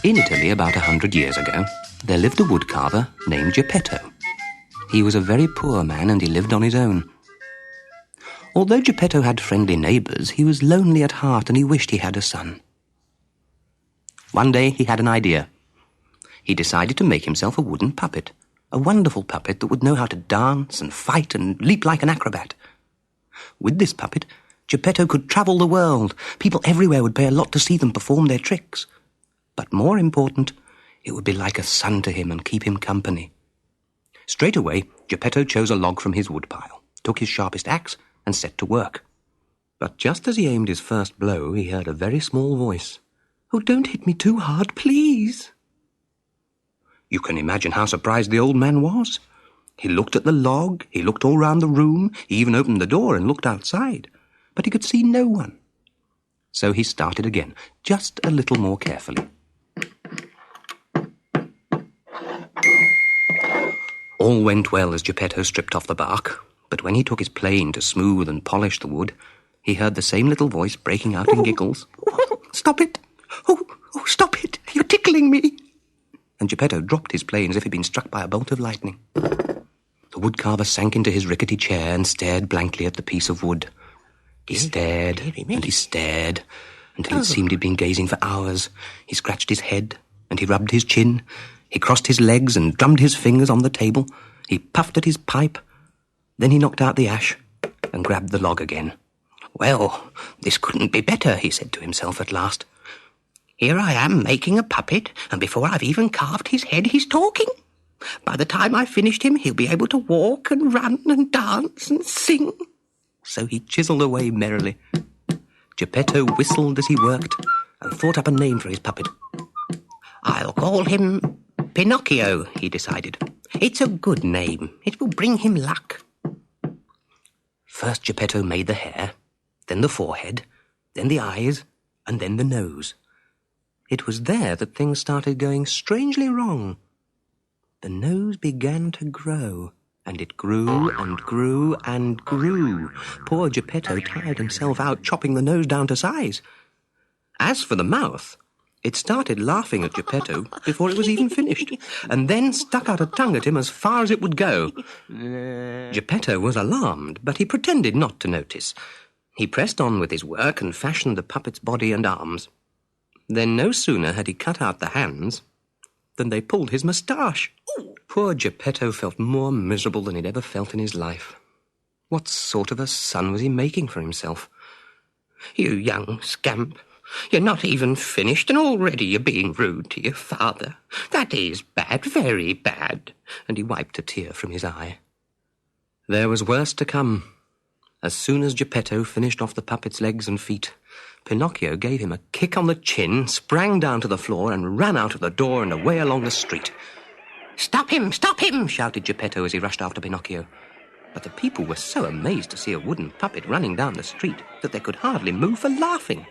In Italy, about 100 years ago, there lived a woodcarver named Geppetto. He was a very poor man and he lived on his own. Although Geppetto had friendly neighbours, he was lonely at heart and he wished he had a son. One day he had an idea. He decided to make himself a wooden puppet, a wonderful puppet that would know how to dance and fight and leap like an acrobat. With this puppet, Geppetto could travel the world. People everywhere would pay a lot to see them perform their tricks. But more important, it would be like a son to him and keep him company. Straight away, Geppetto chose a log from his woodpile, took his sharpest axe, and set to work. But just as he aimed his first blow, he heard a very small voice. "Oh, don't hit me too hard, please." You can imagine how surprised the old man was. He looked at the log, he looked all round the room, he even opened the door and looked outside, but he could see no one. So he started again, just a little more carefully. All went well as Geppetto stripped off the bark, but when he took his plane to smooth and polish the wood, he heard the same little voice breaking out in giggles. "Stop it! Oh, stop it! You're tickling me!" And Geppetto dropped his plane as if he'd been struck by a bolt of lightning. The woodcarver sank into his rickety chair and stared blankly at the piece of wood. He stared and he stared until it seemed he'd been gazing for hours. He scratched his head and he rubbed his chin. He crossed his legs and drummed his fingers on the table. He puffed at his pipe. Then he knocked out the ash and grabbed the log again. "Well, this couldn't be better," he said to himself at last. "Here I am making a puppet, and before I've even carved his head, he's talking. By the time I've finished him, he'll be able to walk and run and dance and sing." So he chiselled away merrily. Geppetto whistled as he worked and thought up a name for his puppet. "I'll call him Pinocchio," he decided. "It's a good name. It will bring him luck." First Geppetto made the hair, then the forehead, then the eyes, and then the nose. It was there that things started going strangely wrong. The nose began to grow, and it grew and grew and grew. Poor Geppetto tired himself out chopping the nose down to size. As for the mouth, it started laughing at Geppetto before it was even finished, and then stuck out a tongue at him as far as it would go. Geppetto was alarmed, but he pretended not to notice. He pressed on with his work and fashioned the puppet's body and arms. Then no sooner had he cut out the hands than they pulled his moustache. Poor Geppetto felt more miserable than he'd ever felt in his life. What sort of a son was he making for himself? "You young scamp, you're not even finished and already you're being rude to your father. That is bad, very bad." And he wiped a tear from his eye. There was worse to come. As soon as Geppetto finished off the puppet's legs and feet, Pinocchio gave him a kick on the chin, sprang down to the floor and ran out of the door and away along the street. Stop him! Shouted Geppetto as he rushed after Pinocchio. But the people were so amazed to see a wooden puppet running down the street that they could hardly move for laughing.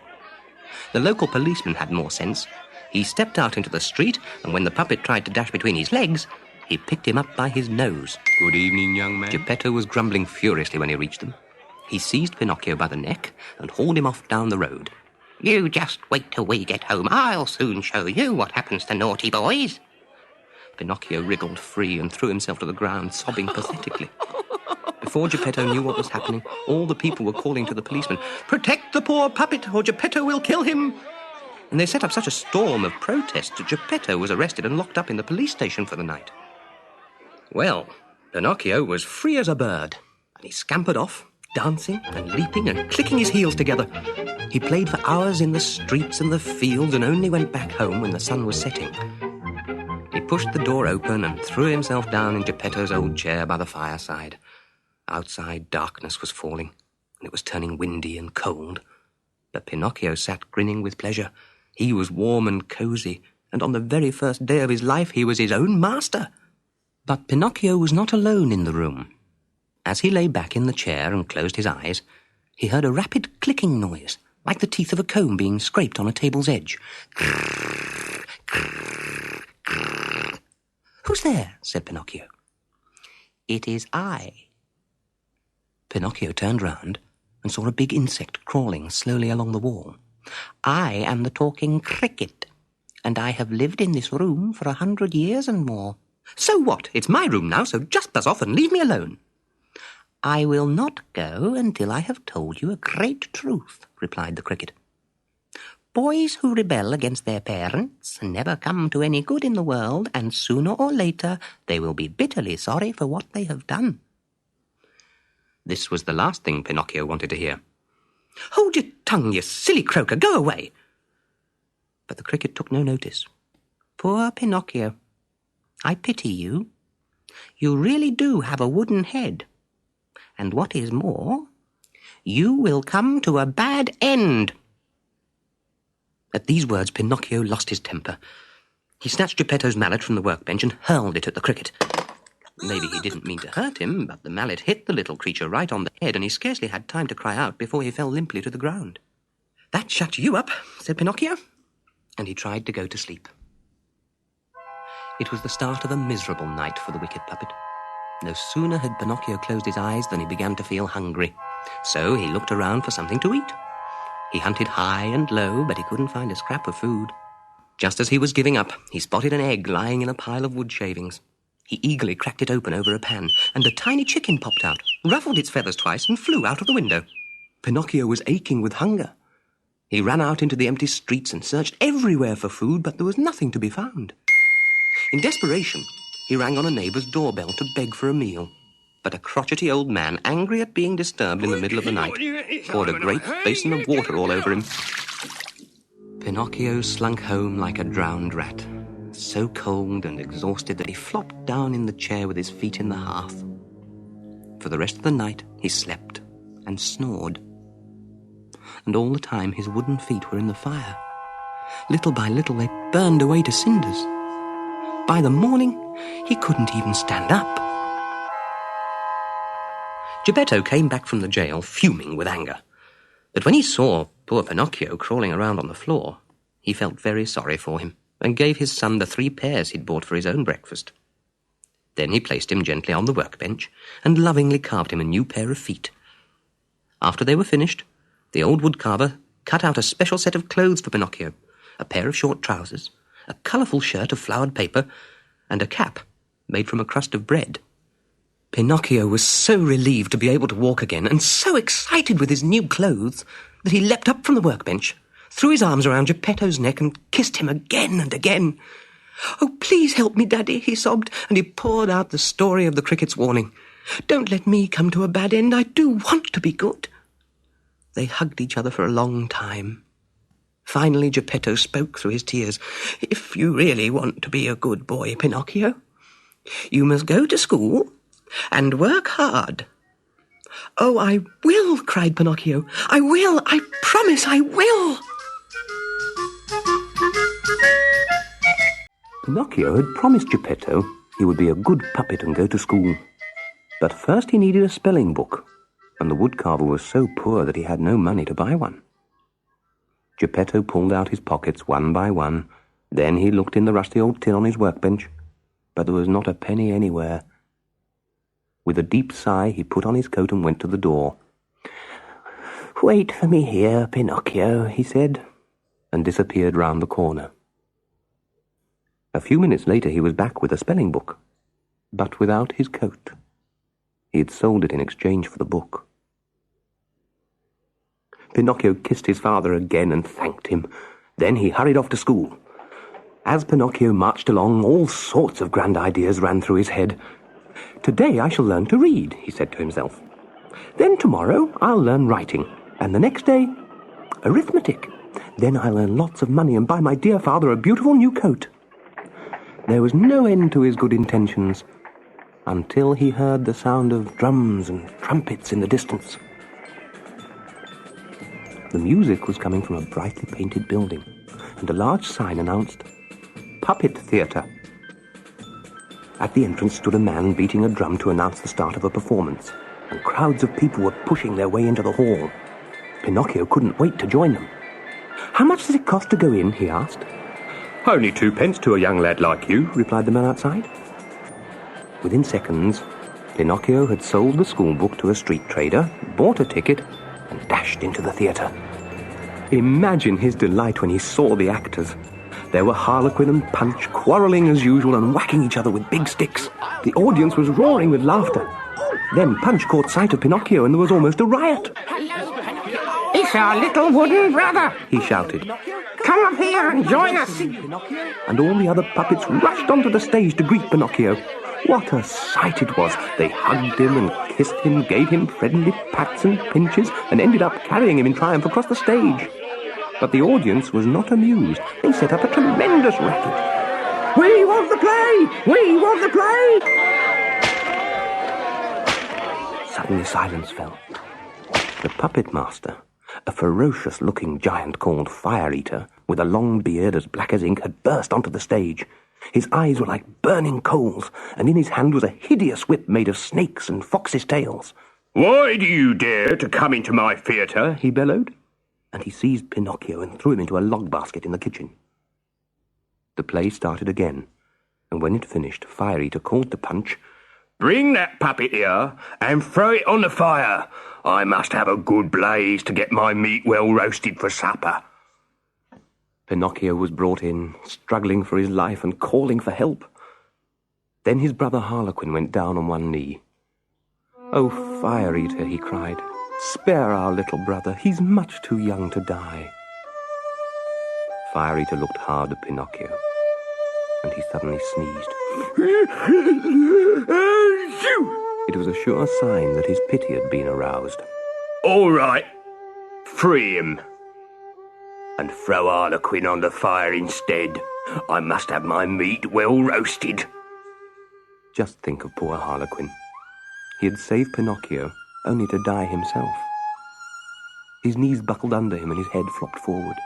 The local policeman had more sense. He stepped out into the street, and when the puppet tried to dash between his legs, he picked him up by his nose. "Good evening, young man." Geppetto was grumbling furiously when he reached them. He seized Pinocchio by the neck and hauled him off down the road. "You just wait till we get home. I'll soon show you what happens to naughty boys." Pinocchio wriggled free and threw himself to the ground, sobbing pathetically. Before Geppetto knew what was happening, all the people were calling to the policeman, "Protect the poor puppet, or Geppetto will kill him!" And they set up such a storm of protest that Geppetto was arrested and locked up in the police station for the night. Well, Pinocchio was free as a bird, and he scampered off, dancing and leaping and clicking his heels together. He played for hours in the streets and the fields and only went back home when the sun was setting. He pushed the door open and threw himself down in Geppetto's old chair by the fireside. Outside, darkness was falling, and it was turning windy and cold. But Pinocchio sat grinning with pleasure. He was warm and cosy, and on the very first day of his life he was his own master. But Pinocchio was not alone in the room. As he lay back in the chair and closed his eyes, he heard a rapid clicking noise, like the teeth of a comb being scraped on a table's edge. "Who's there?" said Pinocchio. "It is I." Pinocchio turned round and saw a big insect crawling slowly along the wall. "I am the talking cricket. and I have lived in this room for 100 years and more. So what? It's my room now, so just buzz off and leave me alone. I will not go until I have told you a great truth, replied the cricket. Boys who rebel against their parents never come to any good in the world, and sooner or later they will be bitterly sorry for what they have done. This was the last thing Pinocchio wanted to hear. Hold your tongue, you silly croaker, go away! But the cricket took no notice. Poor Pinocchio, I pity you. You really do have a wooden head. And what is more, you will come to a bad end. At these words, Pinocchio lost his temper. He snatched Geppetto's mallet from the workbench and hurled it at the cricket. Maybe he didn't mean to hurt him, but the mallet hit the little creature right on the head, and he scarcely had time to cry out before he fell limply to the ground. That shut you up, said Pinocchio, and he tried to go to sleep. It was the start of a miserable night for the wicked puppet. No sooner had Pinocchio closed his eyes than he began to feel hungry, so he looked around for something to eat. He hunted high and low, but he couldn't find a scrap of food. Just as he was giving up, he spotted an egg lying in a pile of wood shavings. He eagerly cracked it open over a pan, and a tiny chicken popped out, ruffled its feathers twice, and flew out of the window. Pinocchio was aching with hunger. He ran out into the empty streets and searched everywhere for food, but there was nothing to be found. In desperation, he rang on a neighbour's doorbell to beg for a meal. But a crotchety old man, angry at being disturbed in the middle of the night, poured a great basin of water all over him. Pinocchio slunk home like a drowned rat, so cold and exhausted that he flopped down in the chair with his feet in the hearth. For the rest of the night he slept and snored. And all the time his wooden feet were in the fire. Little by little they burned away to cinders. By the morning he couldn't even stand up. Geppetto came back from the jail fuming with anger. But when he saw poor Pinocchio crawling around on the floor, he felt very sorry for him and gave his son the 3 pears he'd bought for his own breakfast. Then he placed him gently on the workbench and lovingly carved him a new pair of feet. After they were finished, the old woodcarver cut out a special set of clothes for Pinocchio, a pair of short trousers, a colourful shirt of flowered paper, and a cap made from a crust of bread. Pinocchio was so relieved to be able to walk again, and so excited with his new clothes, that he leapt up from the workbench, threw his arms around Geppetto's neck, and kissed him again and again. "Oh, please help me, Daddy," he sobbed, and he poured out the story of the cricket's warning. "Don't let me come to a bad end. I do want to be good." They hugged each other for a long time. Finally, Geppetto spoke through his tears. "If you really want to be a good boy, Pinocchio, you must go to school and work hard." "Oh, I will," cried Pinocchio. "I will. I promise I will." Pinocchio had promised Geppetto he would be a good puppet and go to school. But first he needed a spelling book, and the woodcarver was so poor that he had no money to buy one. Geppetto pulled out his pockets one by one. Then he looked in the rusty old tin on his workbench, but there was not a penny anywhere. With a deep sigh, he put on his coat and went to the door. "Wait for me here, Pinocchio," he said, and disappeared round the corner. A few minutes later he was back with a spelling book, but without his coat. He had sold it in exchange for the book. Pinocchio kissed his father again and thanked him. Then he hurried off to school. As Pinocchio marched along, all sorts of grand ideas ran through his head. "Today I shall learn to read," he said to himself. "Then tomorrow I'll learn writing, and the next day arithmetic. Then I'll earn lots of money and buy my dear father a beautiful new coat." There was no end to his good intentions until he heard the sound of drums and trumpets in the distance. The music was coming from a brightly painted building, and a large sign announced, "Puppet Theatre." At the entrance stood a man beating a drum to announce the start of a performance, and crowds of people were pushing their way into the hall. Pinocchio couldn't wait to join them. "How much does it cost to go in?" he asked. "Only 2 pence to a young lad like you," replied the man outside. Within seconds, Pinocchio had sold the school book to a street trader, bought a ticket, and dashed into the theatre. Imagine his delight when he saw the actors. There were Harlequin and Punch quarrelling as usual and whacking each other with big sticks. The audience was roaring with laughter. Then Punch caught sight of Pinocchio and there was almost a riot. It's our little wooden brother, he shouted. Come up here and join us. And all the other puppets rushed onto the stage to greet Pinocchio. What a sight it was! They hugged him and kissed him, gave him friendly pats and pinches, and ended up carrying him in triumph across the stage. But the audience was not amused. They set up a tremendous racket. We want the play! We want the play! Suddenly silence fell. The puppet master, a ferocious-looking giant called Fire Eater, with a long beard as black as ink, had burst onto the stage. His eyes were like burning coals, and in his hand was a hideous whip made of snakes and foxes' tails. "Why do you dare to come into my theatre?" he bellowed, and he seized Pinocchio and threw him into a log basket in the kitchen. The play started again, and when it finished, Fire Eater called to Punch, "Bring that puppet here and throw it on the fire. I must have a good blaze to get my meat well roasted for supper." Pinocchio was brought in, struggling for his life and calling for help. Then his brother Harlequin went down on one knee. "Oh, Fire Eater," he cried, "spare our little brother. He's much too young to die." Fire Eater looked hard at Pinocchio, and he suddenly sneezed. It was a sure sign that his pity had been aroused. "All right, free him. And throw Harlequin on the fire instead. I must have my meat well roasted." Just think of poor Harlequin. He had saved Pinocchio, only to die himself. His knees buckled under him and his head flopped forward.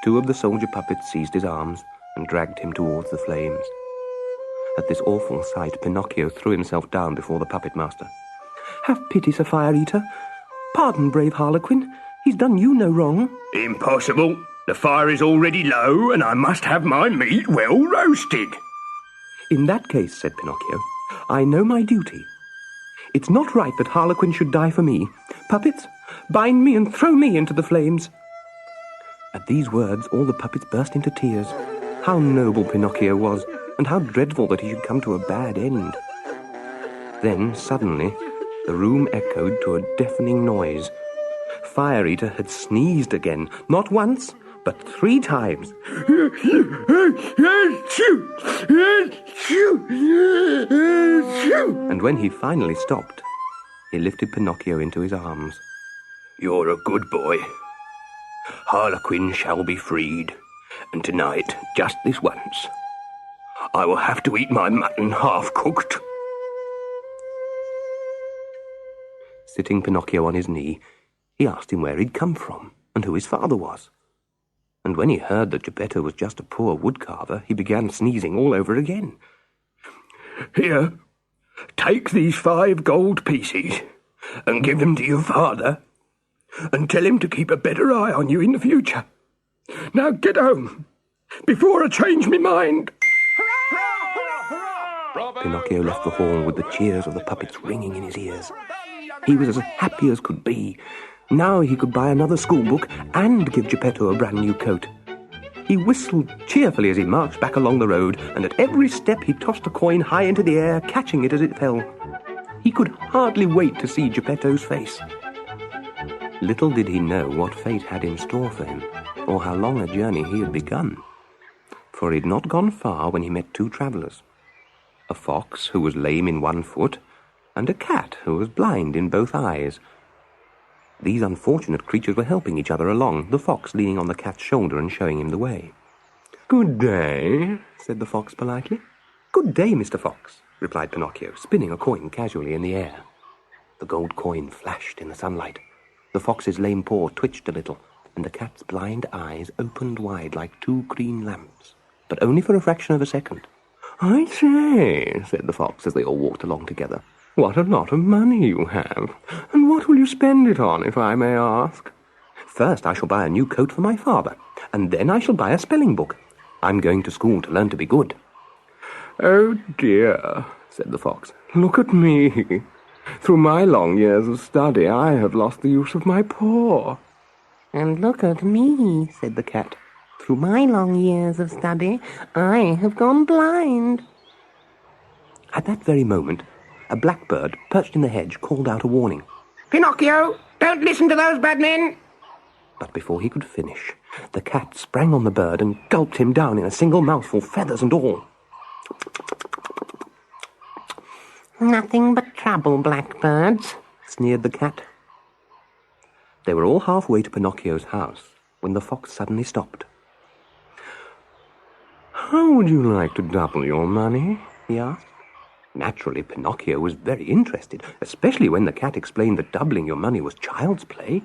Two of the soldier puppets seized his arms and dragged him towards the flames. At this awful sight, Pinocchio threw himself down before the puppet master. "Have pity, Sir Fire Eater. Pardon, brave Harlequin. He's done you no wrong." "Impossible. The fire is already low, and I must have my meat well roasted." "In that case," said Pinocchio, "I know my duty. It's not right that Harlequin should die for me. Puppets, bind me and throw me into the flames." At these words, all the puppets burst into tears. How noble Pinocchio was, and how dreadful that he should come to a bad end. Then, suddenly, the room echoed to a deafening noise. Fire Eater had sneezed again, not once, but 3 times. And when he finally stopped, he lifted Pinocchio into his arms. "You're a good boy. Harlequin shall be freed, and tonight, just this once, I will have to eat my mutton half-cooked." Sitting Pinocchio on his knee, he asked him where he'd come from and who his father was. And when he heard that Geppetto was just a poor woodcarver, he began sneezing all over again. "Here, take these 5 gold pieces and give them to your father, and tell him to keep a better eye on you in the future. Now get home, before I change my mind." Pinocchio left the hall with the cheers of the puppets ringing in his ears. He was as happy as could be. Now he could buy another schoolbook and give Geppetto a brand new coat. He whistled cheerfully as he marched back along the road, and at every step he tossed a coin high into the air, catching it as it fell. He could hardly wait to see Geppetto's face. Little did he know what fate had in store for him, or how long a journey he had begun. For he had not gone far when he met 2 travellers. A fox who was lame in one foot, and a cat who was blind in both eyes. These unfortunate creatures were helping each other along, the fox leaning on the cat's shoulder and showing him the way. "Good day," said the fox politely. "Good day, Mr. Fox," replied Pinocchio, spinning a coin casually in the air. The gold coin flashed in the sunlight. The fox's lame paw twitched a little, and the cat's blind eyes opened wide like 2 green lamps, but only for a fraction of a second. "I say," said the fox as they all walked along together, "what a lot of money you have. And what will you spend it on, if I may ask?" "First I shall buy a new coat for my father, and then I shall buy a spelling book. I'm going to school to learn to be good." "Oh dear," said the fox, "look at me. Through my long years of study I have lost the use of my paw." "And look at me," said the cat. Through my long years of study, I have gone blind." At that very moment, a blackbird perched in the hedge called out a warning. "Pinocchio, don't listen to those bad men." But before he could finish, the cat sprang on the bird and gulped him down in a single mouthful, feathers and all. "Nothing but trouble, blackbirds," sneered the cat. They were all halfway to Pinocchio's house when the fox suddenly stopped. "How would you like to double your money?" he asked. Naturally, Pinocchio was very interested, especially when the cat explained that doubling your money was child's play.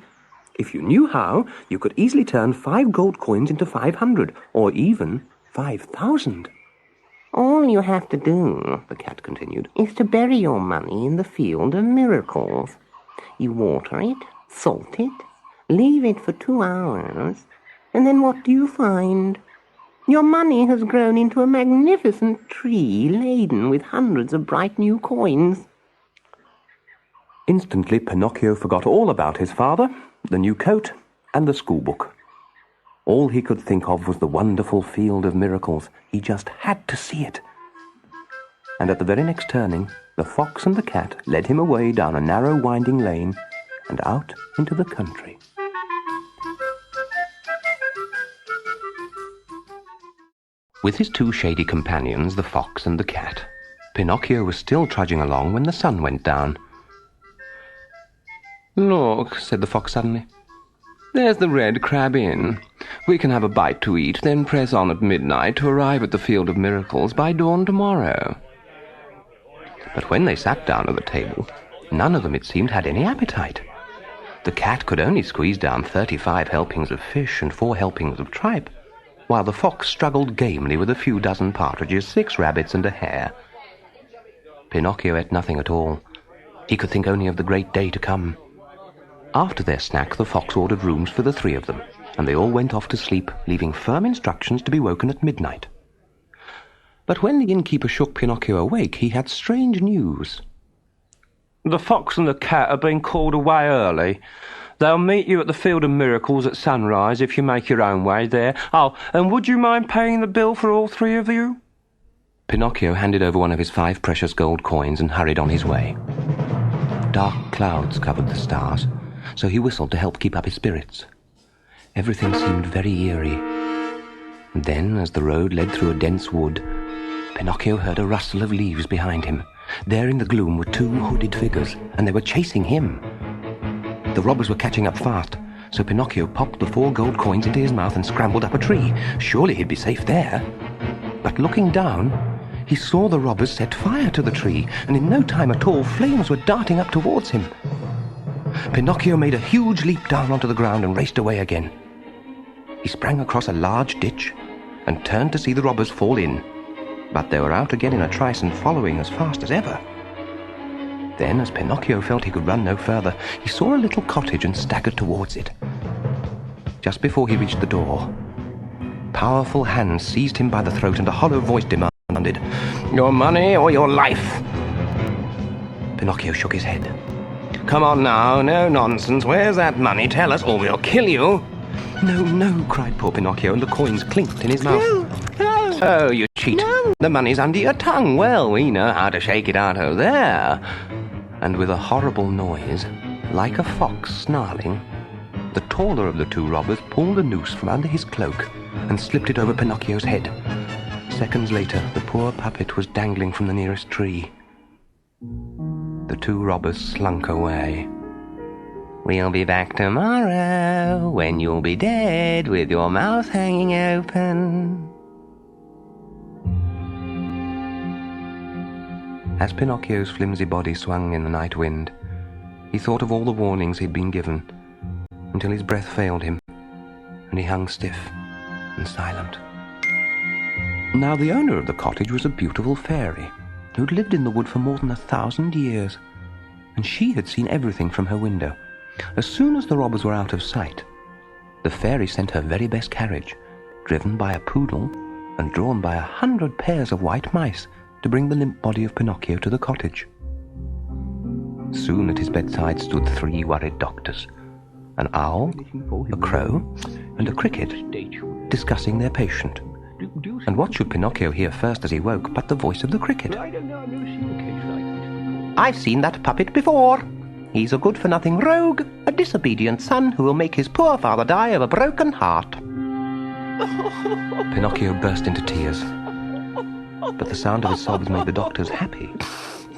If you knew how, you could easily turn 5 gold coins into 500, or even 5,000. "All you have to do," the cat continued, "is to bury your money in the field of miracles. You water it, salt it, leave it for 2 hours, and then what do you find? Your money has grown into a magnificent tree laden with hundreds of bright new coins." Instantly, Pinocchio forgot all about his father, the new coat, and the schoolbook. All he could think of was the wonderful field of miracles. He just had to see it. And at the very next turning, the fox and the cat led him away down a narrow winding lane and out into the country. With his 2 shady companions, the fox and the cat, Pinocchio was still trudging along when the sun went down. "Look," said the fox suddenly, "there's the Red Crab Inn. We can have a bite to eat, then press on at midnight to arrive at the Field of Miracles by dawn tomorrow." But when they sat down at the table, none of them, it seemed, had any appetite. The cat could only squeeze down 35 helpings of fish and 4 helpings of tripe, while the fox struggled gamely with a few dozen partridges, 6 rabbits, and a hare. Pinocchio ate nothing at all. He could think only of the great day to come. After their snack, the fox ordered rooms for the 3 of them, and they all went off to sleep, leaving firm instructions to be woken at midnight. But when the innkeeper shook Pinocchio awake, he had strange news. "The fox and the cat have been called away early. They'll meet you at the Field of Miracles at sunrise if you make your own way there. Oh, and would you mind paying the bill for all 3 of you?" Pinocchio handed over one of his 5 precious gold coins and hurried on his way. Dark clouds covered the stars, so he whistled to help keep up his spirits. Everything seemed very eerie. And then, as the road led through a dense wood, Pinocchio heard a rustle of leaves behind him. There in the gloom were 2 hooded figures, and they were chasing him. The robbers were catching up fast, so Pinocchio popped the 4 gold coins into his mouth and scrambled up a tree. Surely he'd be safe there. But looking down, he saw the robbers set fire to the tree, and in no time at all, flames were darting up towards him. Pinocchio made a huge leap down onto the ground and raced away again. He sprang across a large ditch and turned to see the robbers fall in, but they were out again in a trice and following as fast as ever. Then, as Pinocchio felt he could run no further, he saw a little cottage and staggered towards it. Just before he reached the door, powerful hands seized him by the throat and a hollow voice demanded, "Your money or your life?" Pinocchio shook his head. "Come on now, no nonsense. Where's that money? Tell us or we'll kill you." "No, no," cried poor Pinocchio, and the coins clinked in his mouth. No. "Oh, you cheat. No. The money's under your tongue. Well, we know how to shake it out of there." And with a horrible noise, like a fox snarling, the taller of the 2 robbers pulled a noose from under his cloak and slipped it over Pinocchio's head. Seconds later, the poor puppet was dangling from the nearest tree. The 2 robbers slunk away. "We'll be back tomorrow, when you'll be dead with your mouth hanging open." As Pinocchio's flimsy body swung in the night wind, he thought of all the warnings he'd been given, until his breath failed him, and he hung stiff and silent. Now the owner of the cottage was a beautiful fairy, who'd lived in the wood for more than 1,000 years, and she had seen everything from her window. As soon as the robbers were out of sight, the fairy sent her very best carriage, driven by a poodle and drawn by 100 pairs of white mice, to bring the limp body of Pinocchio to the cottage. Soon at his bedside stood 3 worried doctors, an owl, a crow, and a cricket discussing their patient. And what should Pinocchio hear first as he woke but the voice of the cricket? "I've seen that puppet before. He's a good-for-nothing rogue, a disobedient son who will make his poor father die of a broken heart." Pinocchio burst into tears. But the sound of his sobs made the doctors happy,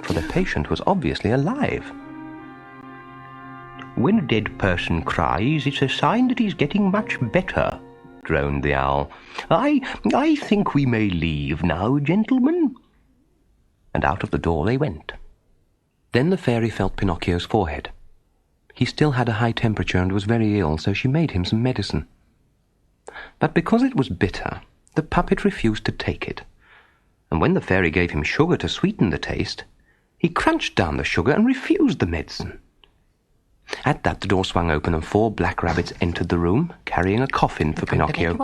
for their patient was obviously alive. "When a dead person cries, it's a sign that he's getting much better," droned the owl. I think we may leave now, gentlemen." And out of the door they went. Then the fairy felt Pinocchio's forehead. He still had a high temperature and was very ill, so she made him some medicine. But because it was bitter, the puppet refused to take it. And when the fairy gave him sugar to sweeten the taste, he crunched down the sugar and refused the medicine. At that, the door swung open and 4 black rabbits entered the room, carrying a coffin for Pinocchio.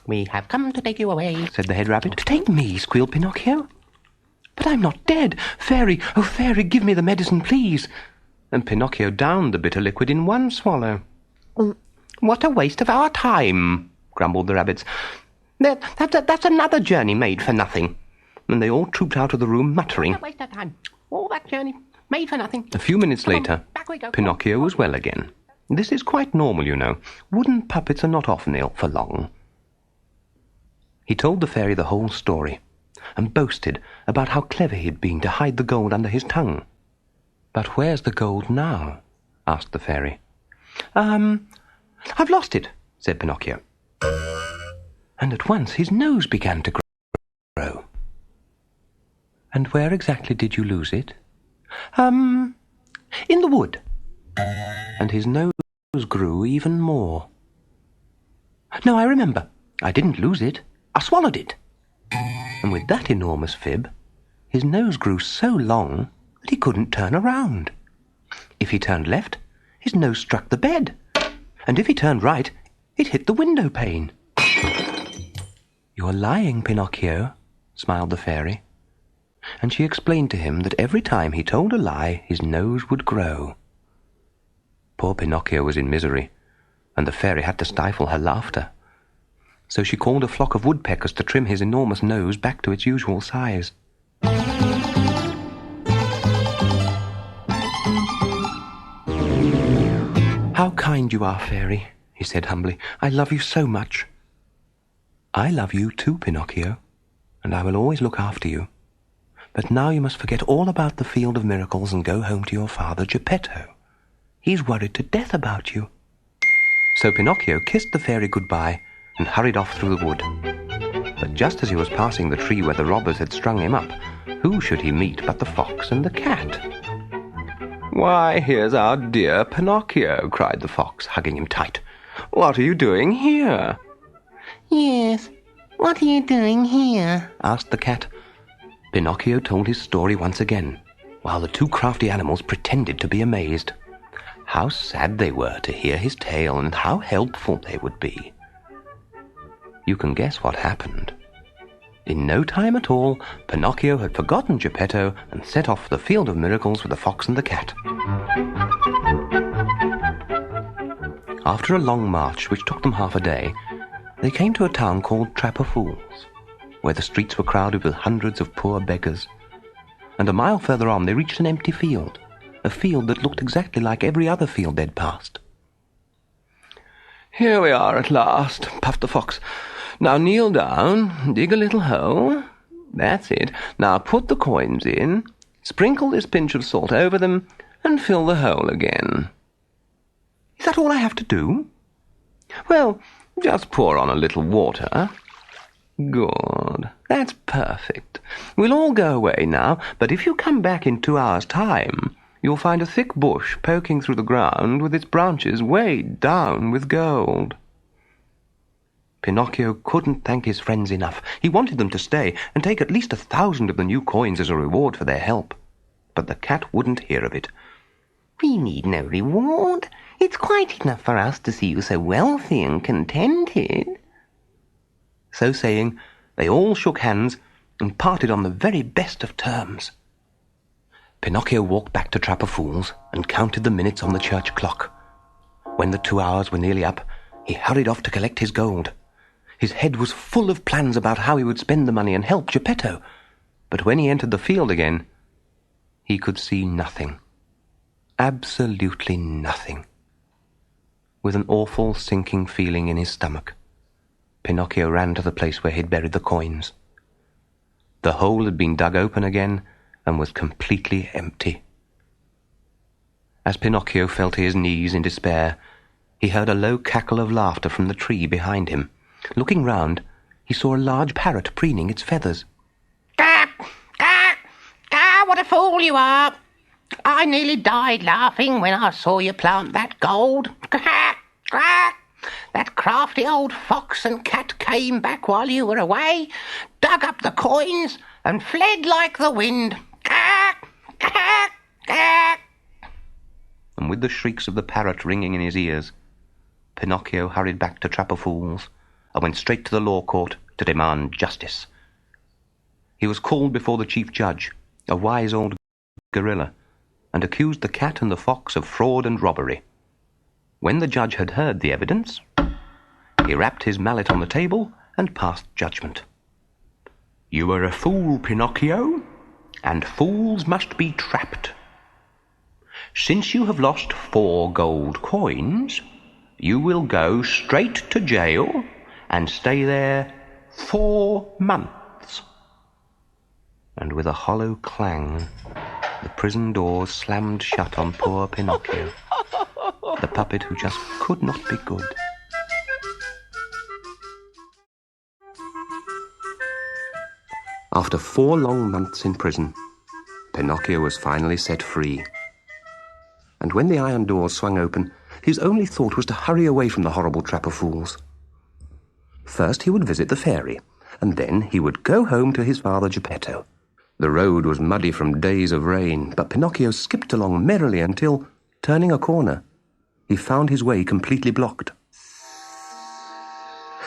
"We have come to take you away," said the head rabbit. "To take me?" squealed Pinocchio. "But I'm not dead. Fairy, oh fairy, give me the medicine, please." And Pinocchio downed the bitter liquid in one swallow. "What a waste of our time," grumbled the rabbits. That's another journey made for nothing." And they all trooped out of the room muttering. "What a waste of time. All that journey made for nothing." A few minutes later, back we go. Pinocchio was well again. This is quite normal, you know. Wooden puppets are not often ill for long. He told the fairy the whole story, and boasted about how clever he'd been to hide the gold under his tongue. "But where's the gold now?" asked the fairy. I've lost it," said Pinocchio. And at once his nose began to grow. "And where exactly did you lose it?" In the wood." And his nose grew even more. "No, I remember. I didn't lose it. I swallowed it." And with that enormous fib, his nose grew so long that he couldn't turn around. If he turned left, his nose struck the bed. And if he turned right, it hit the window pane. "You're lying, Pinocchio," smiled the fairy. And she explained to him that every time he told a lie, his nose would grow. Poor Pinocchio was in misery, and the fairy had to stifle her laughter. So she called a flock of woodpeckers to trim his enormous nose back to its usual size. "How kind you are, fairy," he said humbly. "I love you so much." "I love you too, Pinocchio, and I will always look after you. But now you must forget all about the Field of Miracles and go home to your father, Geppetto. He's worried to death about you." So Pinocchio kissed the fairy goodbye and hurried off through the wood. But just as he was passing the tree where the robbers had strung him up, who should he meet but the fox and the cat? "Why, here's our dear Pinocchio," cried the fox, hugging him tight. "What are you doing here?" "Yes, what are you doing here?" asked the cat. Pinocchio told his story once again, while the 2 crafty animals pretended to be amazed. How sad they were to hear his tale, and how helpful they would be. You can guess what happened. In no time at all, Pinocchio had forgotten Geppetto and set off for the Field of Miracles with the fox and the cat. After a long march, which took them half a day, they came to a town called Trap o' Fools, where the streets were crowded with hundreds of poor beggars. And a mile further on, they reached an empty field, a field that looked exactly like every other field they'd passed. "Here we are at last," puffed the fox. "Now kneel down, dig a little hole. That's it. Now put the coins in, sprinkle this pinch of salt over them, and fill the hole again." "Is that all I have to do?" "Well, just pour on a little water." "Good. That's perfect. We'll all go away now, but if you come back in 2 hours' time, you'll find a thick bush poking through the ground with its branches weighed down with gold." Pinocchio couldn't thank his friends enough. He wanted them to stay and take at least 1,000 of the new coins as a reward for their help. But the cat wouldn't hear of it. "We need no reward. It's quite enough for us to see you so wealthy and contented." So saying, they all shook hands and parted on the very best of terms. Pinocchio walked back to Trap o' Fools and counted the minutes on the church clock. When the 2 hours were nearly up, he hurried off to collect his gold. His head was full of plans about how he would spend the money and help Geppetto. But when he entered the field again, he could see nothing. Absolutely nothing. With an awful sinking feeling in his stomach, Pinocchio ran to the place where he'd buried the coins. The hole had been dug open again and was completely empty. As Pinocchio fell to his knees in despair, he heard a low cackle of laughter from the tree behind him. Looking round, he saw a large parrot preening its feathers. Gah! Gah! Gah! What a fool you are! I nearly died laughing when I saw you plant that gold. Gah! Gah! That crafty old fox and cat came back while you were away, dug up the coins, and fled like the wind. Gah! Gah! Gah! And with the shrieks of the parrot ringing in his ears, Pinocchio hurried back to Trap o' Fools and went straight to the law court to demand justice. He was called before the chief judge, a wise old gorilla, and accused the cat and the fox of fraud and robbery. When the judge had heard the evidence, he rapped his mallet on the table and passed judgment. "You are a fool, Pinocchio, and fools must be trapped. Since you have lost 4 gold coins, you will go straight to jail and stay there 4 months." And with a hollow clang, the prison doors slammed shut on poor Pinocchio, the puppet who just could not be good. After 4 long months in prison, Pinocchio was finally set free. And when the iron doors swung open, his only thought was to hurry away from the horrible Trap o' Fools. First he would visit the fairy, and then he would go home to his father Geppetto. The road was muddy from days of rain, but Pinocchio skipped along merrily until, turning a corner, he found his way completely blocked.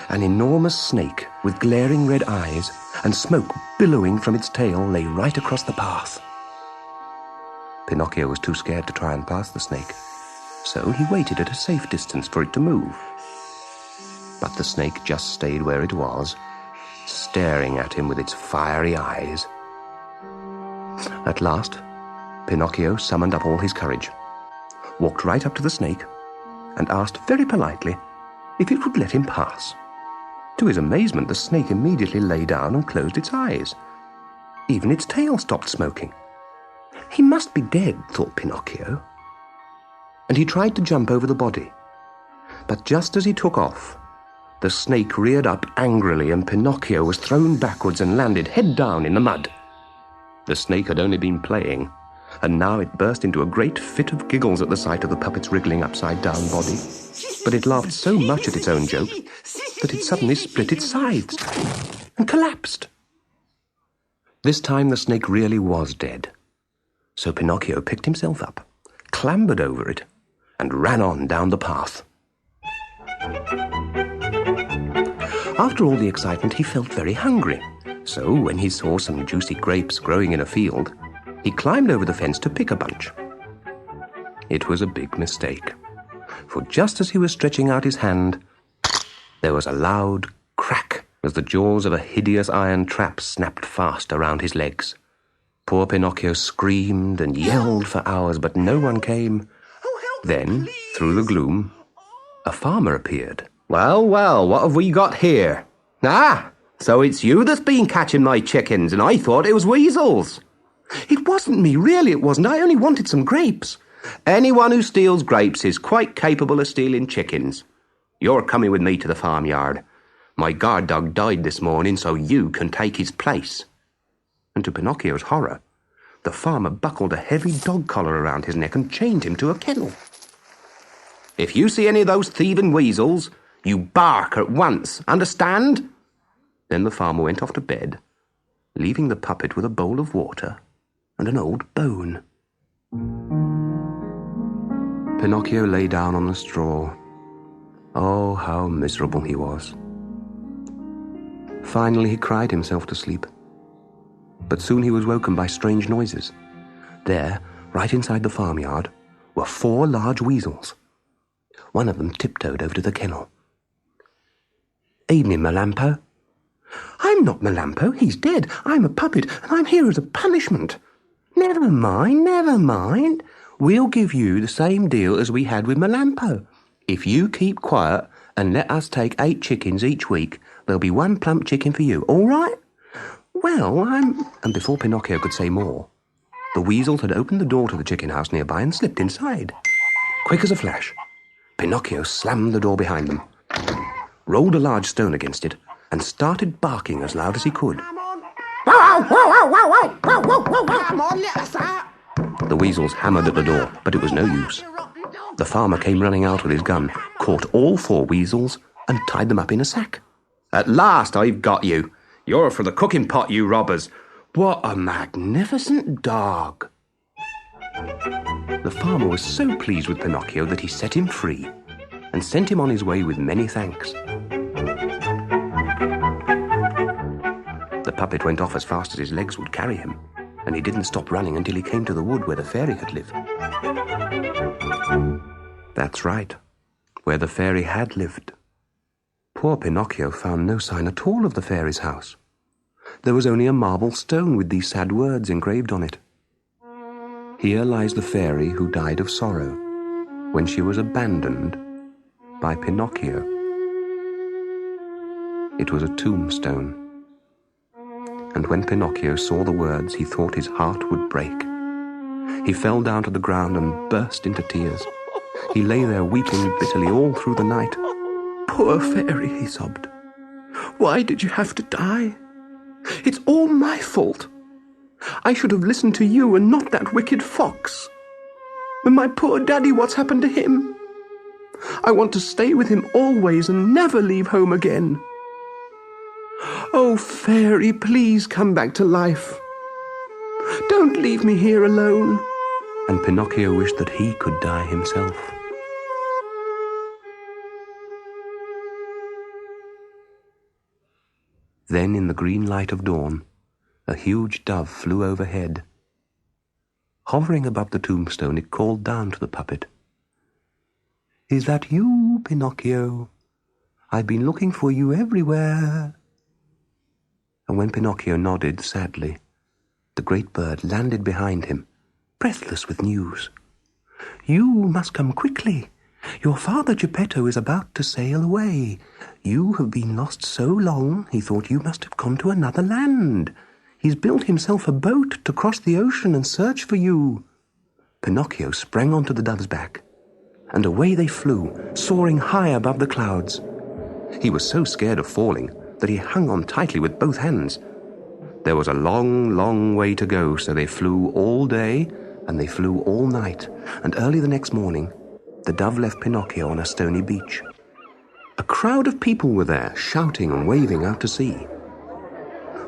An enormous snake with glaring red eyes and smoke billowing from its tail lay right across the path. Pinocchio was too scared to try and pass the snake, so he waited at a safe distance for it to move. But the snake just stayed where it was, staring at him with its fiery eyes. At last, Pinocchio summoned up all his courage, walked right up to the snake, and asked very politely if it would let him pass. To his amazement, the snake immediately lay down and closed its eyes. Even its tail stopped smoking. He must be dead, thought Pinocchio. And he tried to jump over the body. But just as he took off, the snake reared up angrily and Pinocchio was thrown backwards and landed head down in the mud. The snake had only been playing, and now it burst into a great fit of giggles at the sight of the puppet's wriggling upside-down body. But it laughed so much at its own joke that it suddenly split its sides and collapsed. This time the snake really was dead. So Pinocchio picked himself up, clambered over it, and ran on down the path. After all the excitement, he felt very hungry. So when he saw some juicy grapes growing in a field, he climbed over the fence to pick a bunch. It was a big mistake, for just as he was stretching out his hand, there was a loud crack as the jaws of a hideous iron trap snapped fast around his legs. Poor Pinocchio screamed and yelled for hours, but no one came. Then, through the gloom, a farmer appeared. Well, well, what have we got here? Ah, so it's you that's been catching my chickens, and I thought it was weasels. It wasn't me, really it wasn't. I only wanted some grapes. Anyone who steals grapes is quite capable of stealing chickens. You're coming with me to the farmyard. My guard dog died this morning, so you can take his place. And to Pinocchio's horror, the farmer buckled a heavy dog collar around his neck and chained him to a kennel. If you see any of those thieving weasels, you bark at once, understand? Then the farmer went off to bed, leaving the puppet with a bowl of water and an old bone. Pinocchio lay down on the straw. Oh, how miserable he was. Finally he cried himself to sleep. But soon he was woken by strange noises. There, right inside the farmyard, were 4 large weasels. One of them tiptoed over to the kennel. "Evening, Melampo." "I'm not Melampo. He's dead. I'm a puppet, and I'm here as a punishment." Never mind, never mind. We'll give you the same deal as we had with Melampo. If you keep quiet and let us take 8 chickens each week, there'll be 1 plump chicken for you, all right?" "Well, And before Pinocchio could say more, the weasels had opened the door to the chicken house nearby and slipped inside. Quick as a flash, Pinocchio slammed the door behind them, rolled a large stone against it, and started barking as loud as he could. The weasels hammered at the door, but it was no use. The farmer came running out with his gun, caught all 4 weasels, and tied them up in a sack. "At last I've got you. You're for the cooking pot, you robbers. What a magnificent dog!" The farmer was so pleased with Pinocchio that he set him free and sent him on his way with many thanks. The puppet went off as fast as his legs would carry him, and he didn't stop running until he came to the wood where the fairy had lived. That's right, where the fairy had lived. Poor Pinocchio found no sign at all of the fairy's house. There was only a marble stone with these sad words engraved on it. "Here lies the fairy who died of sorrow when she was abandoned by Pinocchio." It was a tombstone. And when Pinocchio saw the words, he thought his heart would break. He fell down to the ground and burst into tears. He lay there weeping bitterly all through the night. "Poor fairy," he sobbed. "Why did you have to die? It's all my fault. I should have listened to you and not that wicked fox. And my poor daddy, what's happened to him? I want to stay with him always and never leave home again. Oh, fairy, please come back to life. Don't leave me here alone." And Pinocchio wished that he could die himself. Then, in the green light of dawn, a huge dove flew overhead. Hovering above the tombstone, it called down to the puppet. "Is that you, Pinocchio? I've been looking for you everywhere." And when Pinocchio nodded sadly, the great bird landed behind him, breathless with news. "You must come quickly. Your father Geppetto is about to sail away. You have been lost so long, he thought you must have come to another land. He's built himself a boat to cross the ocean and search for you." Pinocchio sprang onto the dove's back, and away they flew, soaring high above the clouds. He was so scared of falling that he hung on tightly with both hands. There was a long, long way to go, so they flew all day and they flew all night, and early the next morning, the dove left Pinocchio on a stony beach. A crowd of people were there, shouting and waving out to sea.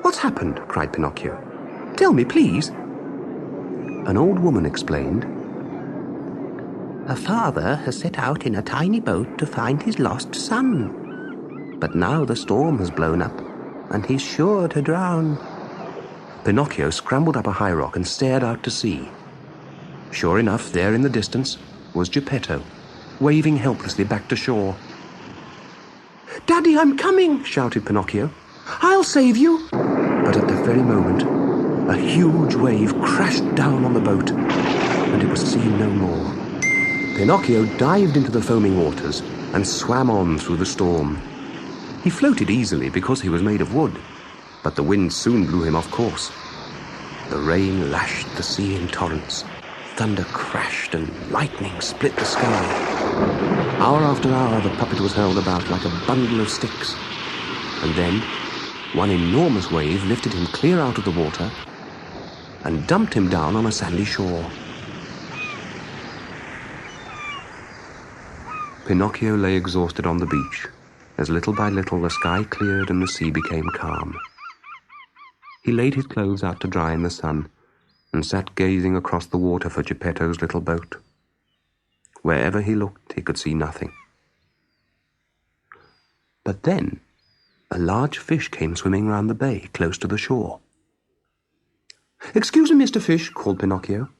"What's happened?" cried Pinocchio. "Tell me, please." An old woman explained. "Her father has set out in a tiny boat to find his lost son. But now the storm has blown up, and he's sure to drown." Pinocchio scrambled up a high rock and stared out to sea. Sure enough, there in the distance was Geppetto, waving helplessly back to shore. "Daddy, I'm coming!" shouted Pinocchio. "I'll save you!" But at that very moment, a huge wave crashed down on the boat, and it was seen no more. Pinocchio dived into the foaming waters and swam on through the storm. He floated easily because he was made of wood, but the wind soon blew him off course. The rain lashed the sea in torrents. Thunder crashed and lightning split the sky. Hour after hour, the puppet was hurled about like a bundle of sticks. And then, one enormous wave lifted him clear out of the water and dumped him down on a sandy shore. Pinocchio lay exhausted on the beach, as little by little the sky cleared and the sea became calm. He laid his clothes out to dry in the sun and sat gazing across the water for Geppetto's little boat. Wherever he looked, he could see nothing. But then a large fish came swimming round the bay, close to the shore. "Excuse me, Mr. Fish," called Pinocchio.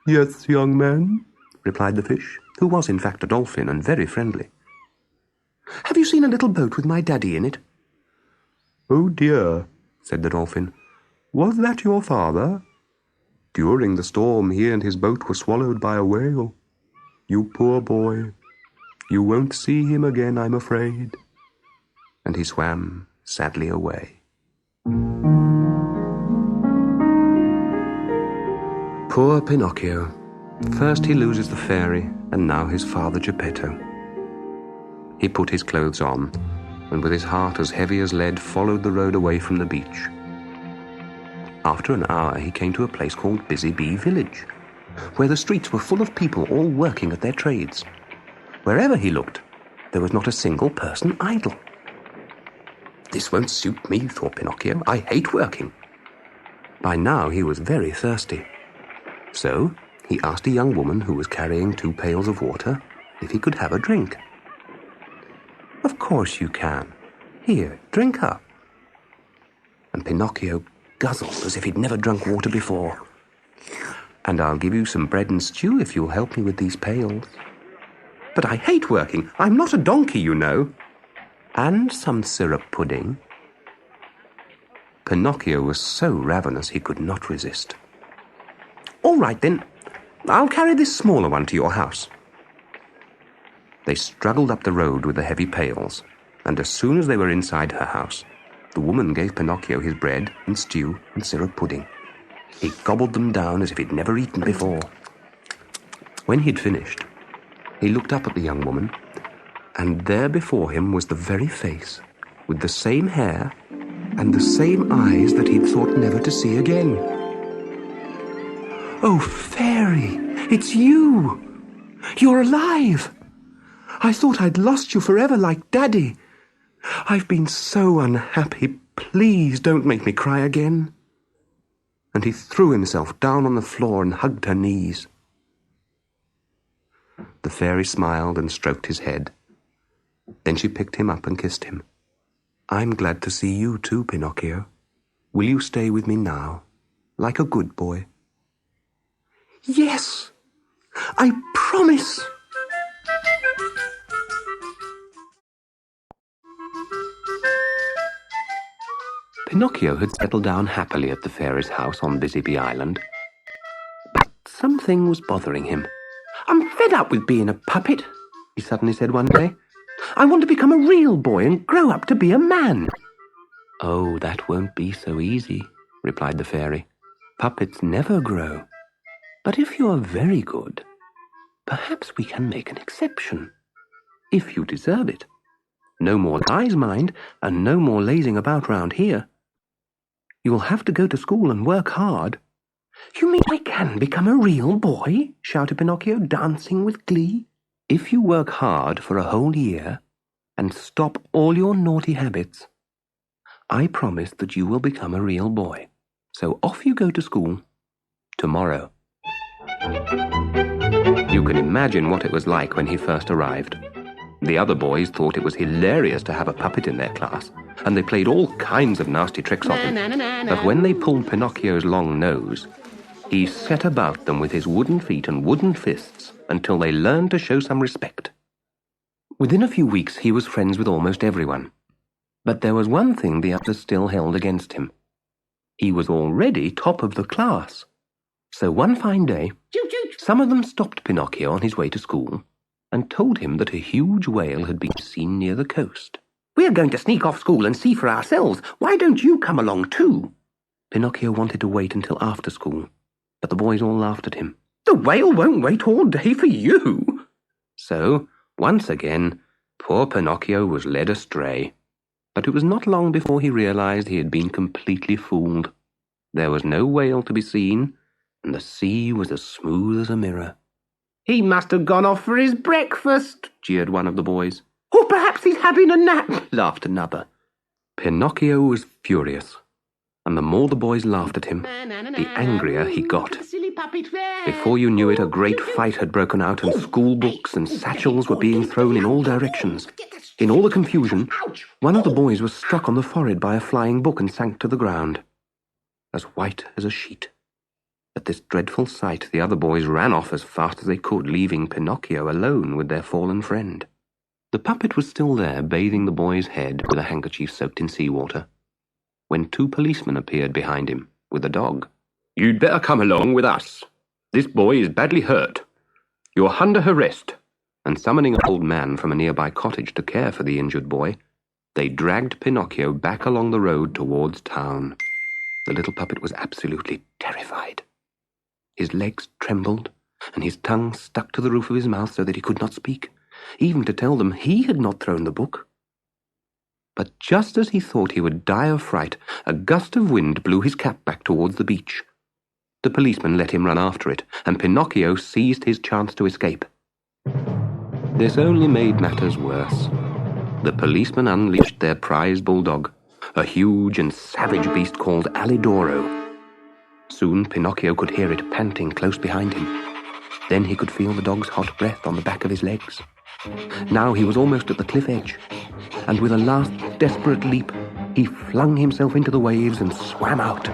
"Yes, young man," replied the fish. who was in fact a dolphin and very friendly. "Have you seen a little boat with my daddy in it?" "Oh dear," said the dolphin. "Was that your father? During the storm he and his boat were swallowed by a whale. You poor boy. You won't see him again, I'm afraid." And he swam sadly away. Poor Pinocchio. First he loses the fairy, and now his father Geppetto. He put his clothes on, and with his heart as heavy as lead followed the road away from the beach. After an hour he came to a place called Busy Bee Village, where the streets were full of people all working at their trades. Wherever he looked, there was not a single person idle. "This won't suit me," thought Pinocchio. "I hate working." By now he was very thirsty. So he asked a young woman who was carrying 2 pails of water if he could have a drink. "Of course you can. Here, drink up." And Pinocchio guzzled as if he'd never drunk water before. "And I'll give you some bread and stew if you'll help me with these pails." "But I hate working. I'm not a donkey, you know." "And some syrup pudding." Pinocchio was so ravenous he could not resist. "All right then, I'll carry this smaller one to your house." They struggled up the road with the heavy pails, and as soon as they were inside her house, the woman gave Pinocchio his bread and stew and syrup pudding. He gobbled them down as if he'd never eaten before. When he'd finished, he looked up at the young woman, and there before him was the very face, with the same hair and the same eyes that he'd thought never to see again. "Oh, fairy, it's you! You're alive! I thought I'd lost you forever like Daddy. I've been so unhappy. Please don't make me cry again." And he threw himself down on the floor and hugged her knees. The fairy smiled and stroked his head. Then she picked him up and kissed him. "I'm glad to see you too, Pinocchio. Will you stay with me now, like a good boy?" "Yes, I promise." Pinocchio had settled down happily at the fairy's house on Busy Bee Island. But something was bothering him. "I'm fed up with being a puppet," he suddenly said one day. "I want to become a real boy and grow up to be a man." "Oh, that won't be so easy," replied the fairy. "Puppets never grow. But if you are very good, perhaps we can make an exception. If you deserve it. No more lies, mind, and no more lazing about round here. You'll have to go to school and work hard." "You mean I can become a real boy?" shouted Pinocchio, dancing with glee. "If you work hard for a whole year and stop all your naughty habits, I promise that you will become a real boy. So off you go to school tomorrow." You can imagine what it was like when he first arrived. The other boys thought it was hilarious to have a puppet in their class, and they played all kinds of nasty tricks on him. But when they pulled Pinocchio's long nose, he set about them with his wooden feet and wooden fists until they learned to show some respect. Within a few weeks he was friends with almost everyone. But there was one thing the others still held against him. He was already top of the class. So one fine day, some of them stopped Pinocchio on his way to school and told him that a huge whale had been seen near the coast. "We're going to sneak off school and see for ourselves. Why don't you come along too?" Pinocchio wanted to wait until after school, but the boys all laughed at him. "The whale won't wait all day for you." So, once again, poor Pinocchio was led astray. But it was not long before he realized he had been completely fooled. There was no whale to be seen, and the sea was as smooth as a mirror. "He must have gone off for his breakfast," jeered one of the boys. "Or perhaps he's having a nap," laughed another. Pinocchio was furious, and the more the boys laughed at him, the angrier he got. Before you knew it, a great fight had broken out, and school books and satchels were being thrown in all directions. In all the confusion, one of the boys was struck on the forehead by a flying book and sank to the ground, as white as a sheet. At this dreadful sight, the other boys ran off as fast as they could, leaving Pinocchio alone with their fallen friend. The puppet was still there, bathing the boy's head with a handkerchief soaked in seawater, when 2 policemen appeared behind him, with a dog. "You'd better come along with us. This boy is badly hurt. You're under arrest." And summoning an old man from a nearby cottage to care for the injured boy, they dragged Pinocchio back along the road towards town. The little puppet was absolutely terrified. His legs trembled, and his tongue stuck to the roof of his mouth so that he could not speak, even to tell them he had not thrown the book. But just as he thought he would die of fright, a gust of wind blew his cap back towards the beach. The policeman let him run after it, and Pinocchio seized his chance to escape. This only made matters worse. The policemen unleashed their prize bulldog, a huge and savage beast called Alidoro. Soon Pinocchio could hear it panting close behind him. Then he could feel the dog's hot breath on the back of his legs. Now he was almost at the cliff edge, and with a last desperate leap, he flung himself into the waves and swam out.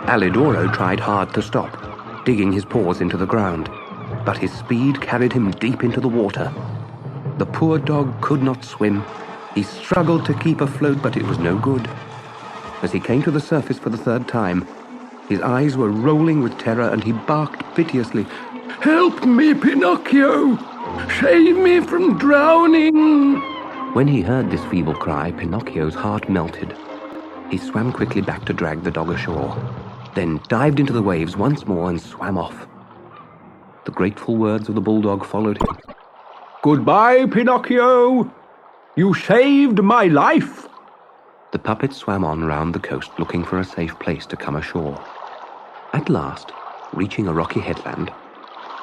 Alidoro tried hard to stop, digging his paws into the ground, but his speed carried him deep into the water. The poor dog could not swim. He struggled to keep afloat, but it was no good. As he came to the surface for the 3rd time, his eyes were rolling with terror, and he barked piteously, "Help me, Pinocchio! Save me from drowning!" When he heard this feeble cry, Pinocchio's heart melted. He swam quickly back to drag the dog ashore, then dived into the waves once more and swam off. The grateful words of the bulldog followed him. "Goodbye, Pinocchio! You saved my life!" The puppet swam on round the coast, looking for a safe place to come ashore. At last, reaching a rocky headland,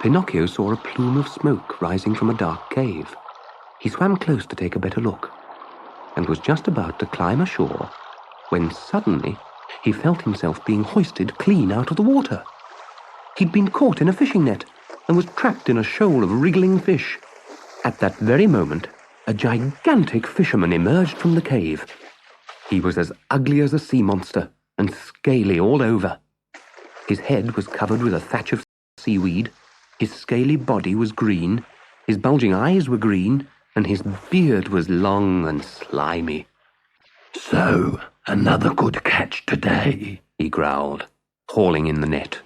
Pinocchio saw a plume of smoke rising from a dark cave. He swam close to take a better look, and was just about to climb ashore when suddenly he felt himself being hoisted clean out of the water. He'd been caught in a fishing net and was trapped in a shoal of wriggling fish. At that very moment, a gigantic fisherman emerged from the cave. He was as ugly as a sea monster and scaly all over. His head was covered with a thatch of seaweed, his scaly body was green, his bulging eyes were green, and his beard was long and slimy. "So, another good catch today," he growled, hauling in the net.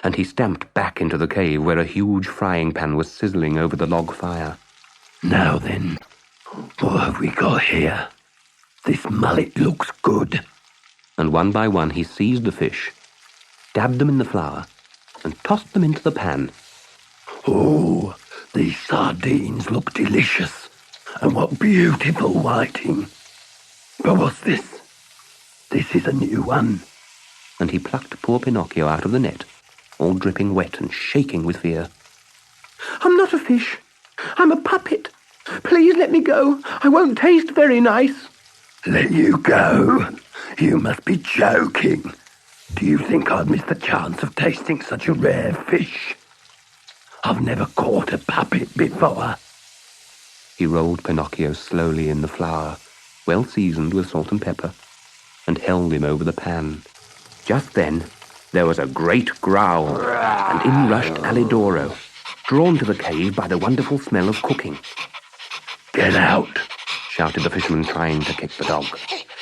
And he stamped back into the cave where a huge frying pan was sizzling over the log fire. "Now then, what have we got here? This mullet looks good." And one by one he seized the fish, dabbed them in the flour, and tossed them into the pan. "Oh, these sardines look delicious, and what beautiful whiting. But what's this? This is a new one." And he plucked poor Pinocchio out of the net, all dripping wet and shaking with fear. "I'm not a fish. I'm a puppet. Please let me go. I won't taste very nice." "Let you go? You must be joking. Do you think I'd miss the chance of tasting such a rare fish? I've never caught a puppet before." He rolled Pinocchio slowly in the flour, well seasoned with salt and pepper, and held him over the pan. Just then, there was a great growl, and in rushed Alidoro, drawn to the cave by the wonderful smell of cooking. "Get out!" shouted the fisherman, trying to kick the dog.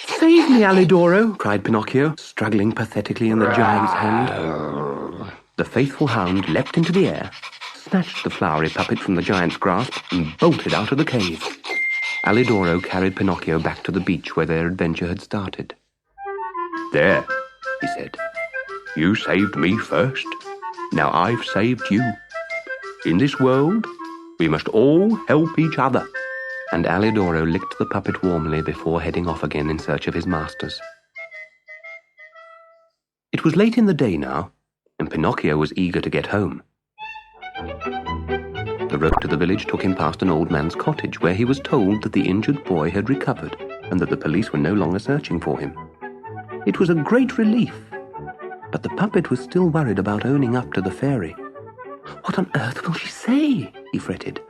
"Save me, Alidoro!" cried Pinocchio, struggling pathetically in the giant's hand. The faithful hound leapt into the air, snatched the floury puppet from the giant's grasp, and bolted out of the cave. Alidoro carried Pinocchio back to the beach where their adventure had started. "There," he said. "You saved me first. Now I've saved you. In this world, we must all help each other." And Alidoro licked the puppet warmly before heading off again in search of his masters. It was late in the day now, and Pinocchio was eager to get home. The road to the village took him past an old man's cottage, where he was told that the injured boy had recovered and that the police were no longer searching for him. It was a great relief, but the puppet was still worried about owning up to the fairy. "What on earth will she say?" he fretted.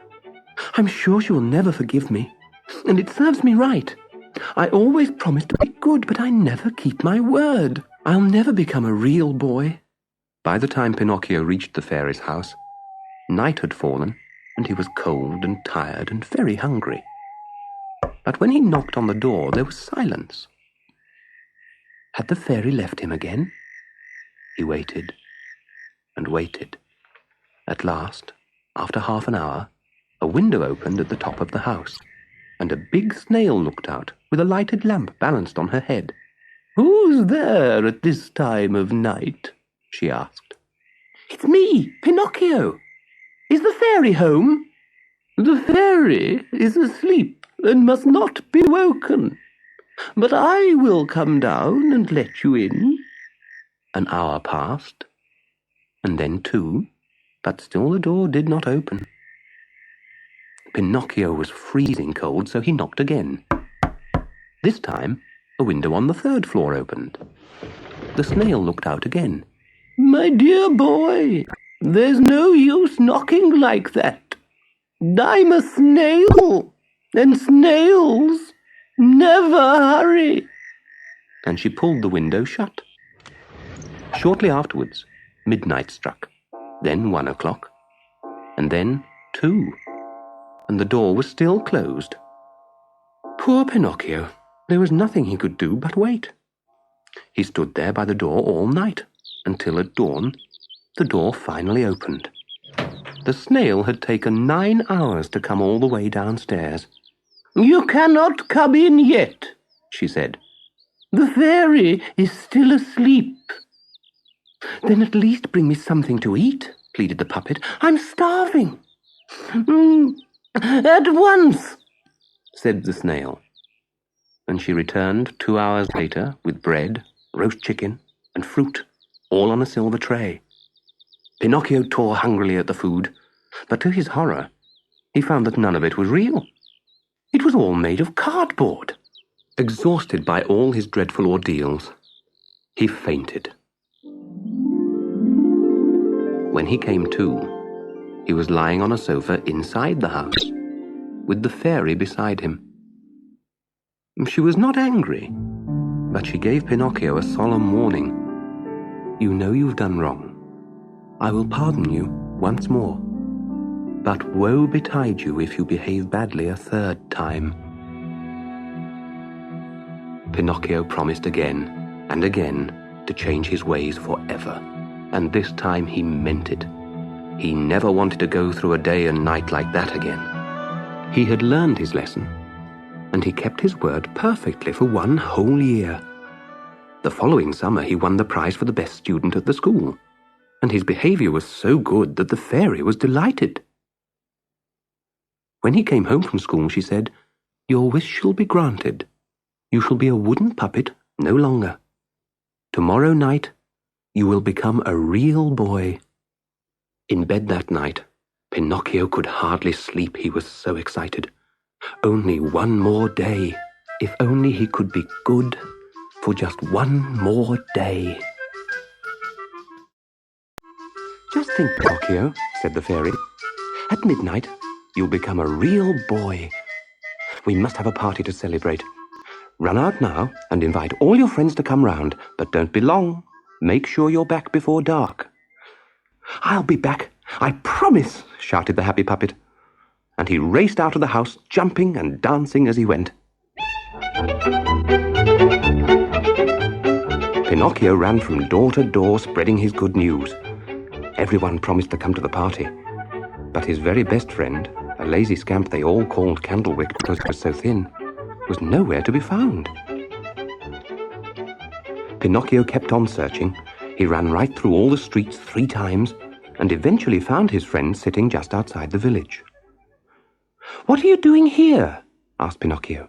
"I'm sure she will never forgive me, and it serves me right. I always promise to be good, but I never keep my word. I'll never become a real boy." By the time Pinocchio reached the fairy's house, night had fallen, and he was cold and tired and very hungry. But when he knocked on the door, there was silence. Had the fairy left him again? He waited and waited. At last, after half an hour, a window opened at the top of the house, and a big snail looked out with a lighted lamp balanced on her head. "Who's there at this time of night?" she asked. "It's me, Pinocchio. Is the fairy home?" "The fairy is asleep and must not be woken, but I will come down and let you in." An hour passed, and then 2, but still the door did not open. Pinocchio was freezing cold, so he knocked again. This time, a window on the 3rd floor opened. The snail looked out again. "My dear boy, there's no use knocking like that. I'm a snail, and snails never hurry." And she pulled the window shut. Shortly afterwards, midnight struck, then 1 o'clock, and then 2, and the door was still closed. Poor Pinocchio! There was nothing he could do but wait. He stood there by the door all night, until at dawn the door finally opened. The snail had taken 9 hours to come all the way downstairs. "You cannot come in yet," she said. "The fairy is still asleep." "Then at least bring me something to eat," pleaded the puppet. "I'm starving." "At once," said the snail. And she returned 2 hours later with bread, roast chicken, and fruit, all on a silver tray. Pinocchio tore hungrily at the food, but to his horror, he found that none of it was real. It was all made of cardboard. Exhausted by all his dreadful ordeals, he fainted. When he came to, he was lying on a sofa inside the house, with the fairy beside him. She was not angry, but she gave Pinocchio a solemn warning. "You know you've done wrong. I will pardon you once more, but woe betide you if you behave badly a 3rd time." Pinocchio promised again and again to change his ways forever, and this time he meant it. He never wanted to go through a day and night like that again. He had learned his lesson, and he kept his word perfectly for 1 whole year. The following summer he won the prize for the best student at the school, and his behavior was so good that the fairy was delighted. When he came home from school, she said, "Your wish shall be granted. You shall be a wooden puppet no longer. Tomorrow night you will become a real boy." In bed that night, Pinocchio could hardly sleep, he was so excited. Only 1 more day. If only he could be good for just 1 more day. "Just think, Pinocchio," said the fairy. "At midnight, you'll become a real boy. We must have a party to celebrate. Run out now and invite all your friends to come round, but don't be long. Make sure you're back before dark." "I'll be back, I promise," shouted the happy puppet. And he raced out of the house, jumping and dancing as he went. Pinocchio ran from door to door, spreading his good news. Everyone promised to come to the party, but his very best friend, a lazy scamp they all called Candlewick because he was so thin, was nowhere to be found. Pinocchio kept on searching. He ran right through all the streets 3 times, and eventually found his friend sitting just outside the village. "What are you doing here?" asked Pinocchio.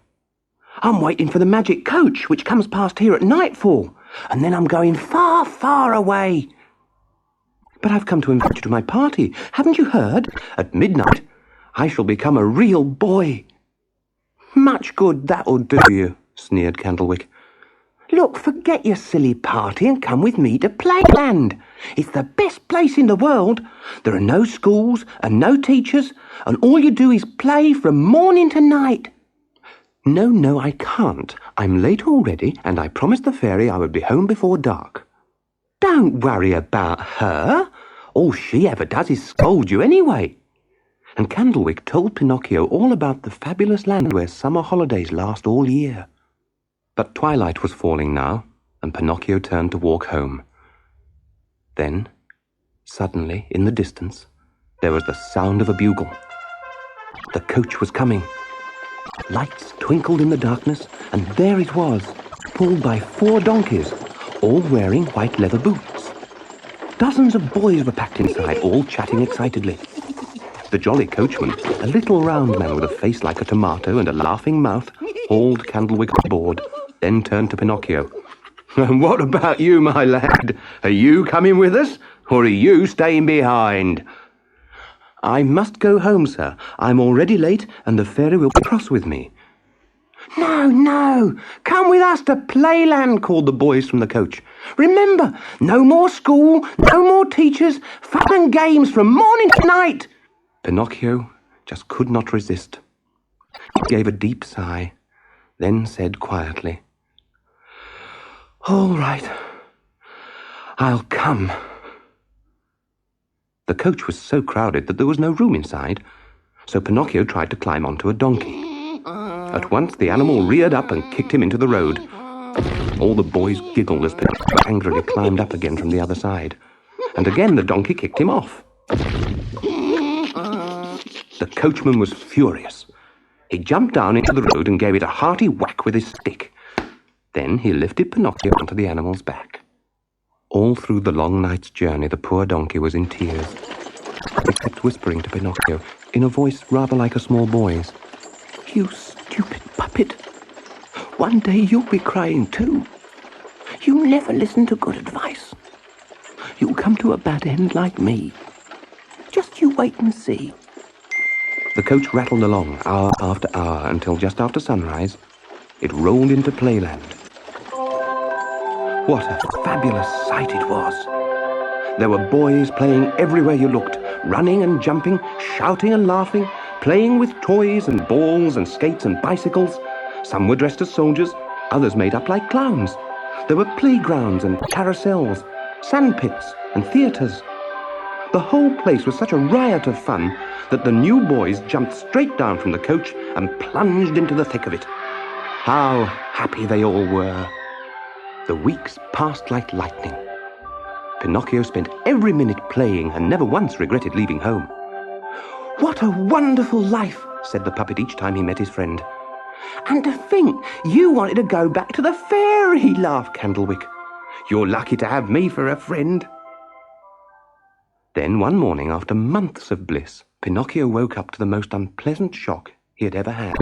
"I'm waiting for the magic coach, which comes past here at nightfall, and then I'm going far, far away." "But I've come to invite you to my party. Haven't you heard? At midnight, I shall become a real boy." "Much good that'll do you," sneered Candlewick. "Look, forget your silly party and come with me to Playland. It's the best place in the world. There are no schools and no teachers, and all you do is play from morning to night." No, I can't. I'm late already, and I promised the fairy I would be home before dark." Don't worry about her. All she ever does is scold you anyway. And Candlewick told Pinocchio all about the fabulous land where summer holidays last all year. But twilight was falling now, and Pinocchio turned to walk home. Then, suddenly, in the distance, there was the sound of a bugle. The coach was coming. Lights twinkled in the darkness, and there it was, pulled by 4 donkeys, all wearing white leather boots. Dozens of boys were packed inside, all chatting excitedly. The jolly coachman, a little round man with a face like a tomato and a laughing mouth, hauled Candlewick aboard, then turned to Pinocchio. "And what about you, my lad? Are you coming with us, or are you staying behind?" "I must go home, sir. I'm already late, and the fairy will be cross with me." No, come with us to playland," called the boys from the coach. "Remember, no more school, no more teachers, fun and games from morning to night." Pinocchio just could not resist. He gave a deep sigh, then said quietly, "All right, I'll come." The coach was so crowded that there was no room inside, so Pinocchio tried to climb onto a donkey. At once the animal reared up and kicked him into the road. All the boys giggled as Pinocchio angrily climbed up again from the other side, and again the donkey kicked him off. The coachman was furious. He jumped down into the road and gave it a hearty whack with his stick. Then he lifted Pinocchio onto the animal's back. All through the long night's journey, the poor donkey was in tears. He kept whispering to Pinocchio, in a voice rather like a small boy's, "You stupid puppet. One day you'll be crying too. You never listen to good advice. You'll come to a bad end like me. Just you wait and see." The coach rattled along hour after hour until just after sunrise, it rolled into playland. What a fabulous sight it was! There were boys playing everywhere you looked, running and jumping, shouting and laughing, playing with toys and balls and skates and bicycles. Some were dressed as soldiers, others made up like clowns. There were playgrounds and carousels, sandpits and theatres. The whole place was such a riot of fun that the new boys jumped straight down from the coach and plunged into the thick of it. How happy they all were! The weeks passed like lightning. Pinocchio spent every minute playing and never once regretted leaving home. "What a wonderful life," said the puppet each time he met his friend. "And to think you wanted to go back to the fairy," laughed Candlewick. "You're lucky to have me for a friend." Then one morning, after months of bliss, Pinocchio woke up to the most unpleasant shock he had ever had.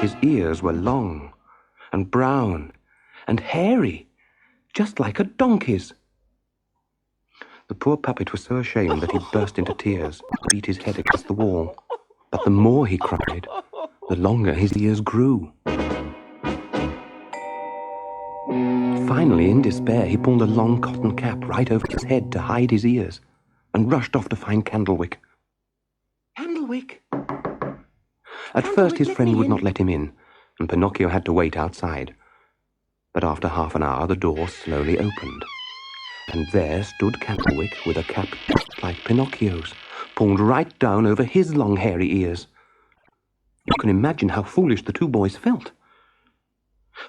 His ears were long and brown and hairy, just like a donkey's. The poor puppet was so ashamed that he burst into tears and beat his head against the wall. But the more he cried, the longer his ears grew. Finally, in despair, he pulled a long cotton cap right over his head to hide his ears and rushed off to find Candlewick. "Candlewick!" At first his friend would not let him in, and Pinocchio had to wait outside. But after half an hour the door slowly opened, and there stood Candlewick with a cap just like Pinocchio's, pulled right down over his long hairy ears. You can imagine how foolish the two boys felt.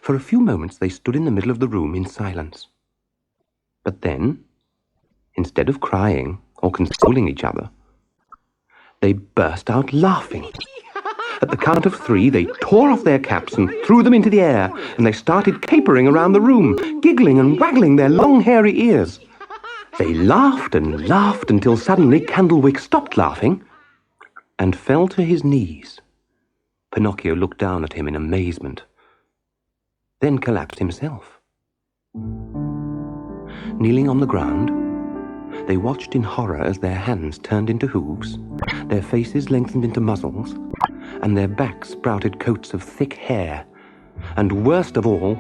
For a few moments they stood in the middle of the room in silence. But then, instead of crying or consoling each other, they burst out laughing. At the count of 3, they tore off their caps and threw them into the air, and they started capering around the room, giggling and waggling their long hairy ears. They laughed and laughed until suddenly Candlewick stopped laughing and fell to his knees. Pinocchio looked down at him in amazement, then collapsed himself. Kneeling on the ground, they watched in horror as their hands turned into hooves, their faces lengthened into muzzles, and their backs sprouted coats of thick hair. And worst of all,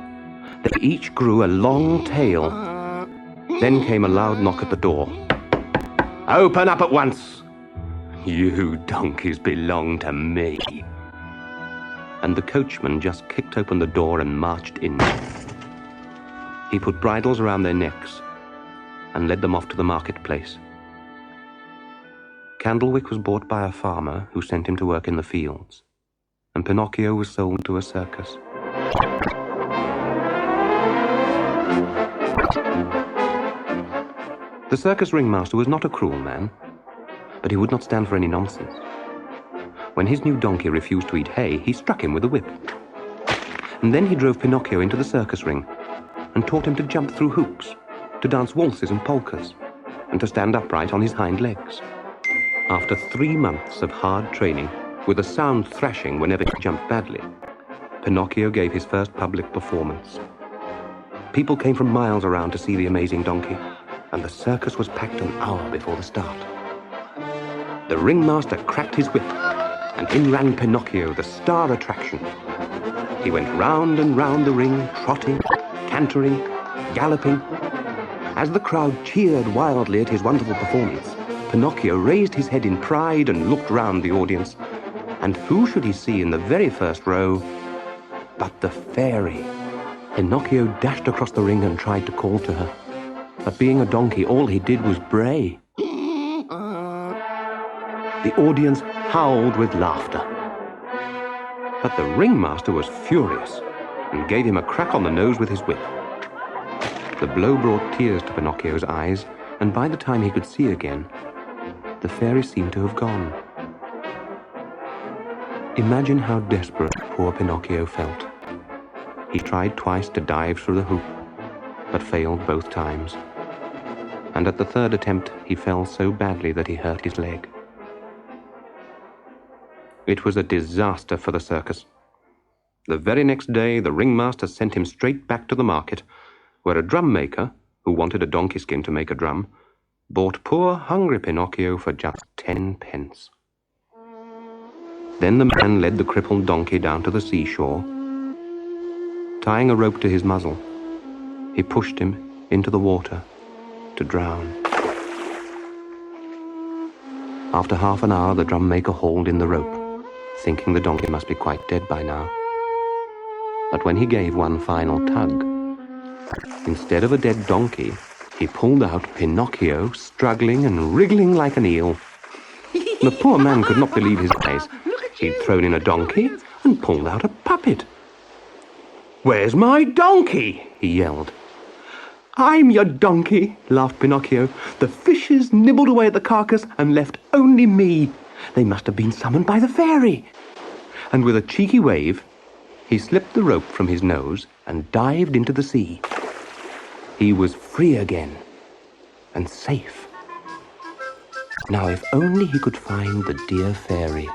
they each grew a long tail. Then came a loud knock at the door. "Open up at once! You donkeys belong to me." And the coachman just kicked open the door and marched in. He put bridles around their necks and led them off to the marketplace. Candlewick was bought by a farmer who sent him to work in the fields, and Pinocchio was sold to a circus. The circus ringmaster was not a cruel man, but he would not stand for any nonsense. When his new donkey refused to eat hay, he struck him with a whip. And then he drove Pinocchio into the circus ring and taught him to jump through hoops, to dance waltzes and polkas, and to stand upright on his hind legs. After 3 months of hard training, with a sound thrashing whenever he jumped badly, Pinocchio gave his first public performance. People came from miles around to see the amazing donkey, and the circus was packed an hour before the start. The ringmaster cracked his whip, and in ran Pinocchio, the star attraction. He went round and round the ring, trotting, cantering, galloping. As the crowd cheered wildly at his wonderful performance, Pinocchio raised his head in pride and looked round the audience. And who should he see in the very first row but the fairy? Pinocchio dashed across the ring and tried to call to her. But being a donkey, all he did was bray. The audience howled with laughter. But the ringmaster was furious and gave him a crack on the nose with his whip. The blow brought tears to Pinocchio's eyes, and by the time he could see again, the fairy seemed to have gone. Imagine how desperate poor Pinocchio felt. He tried twice to dive through the hoop, but failed both times. And at the third attempt, he fell so badly that he hurt his leg. It was a disaster for the circus. The very next day, the ringmaster sent him straight back to the market, where a drum maker, who wanted a donkey skin to make a drum, bought poor hungry Pinocchio for just 10 pence. Then the man led the crippled donkey down to the seashore. Tying a rope to his muzzle, he pushed him into the water to drown. After half an hour, the drum maker hauled in the rope, thinking the donkey must be quite dead by now. But when he gave one final tug, instead of a dead donkey, he pulled out Pinocchio, struggling and wriggling like an eel. The poor man could not believe his eyes. He'd thrown in a donkey and pulled out a puppet. "Where's my donkey?" he yelled. "I'm your donkey," laughed Pinocchio. "The fishes nibbled away at the carcass and left only me. They must have been summoned by the fairy." And with a cheeky wave, he slipped the rope from his nose and dived into the sea. He was free again and safe. Now, if only he could find the dear fairy.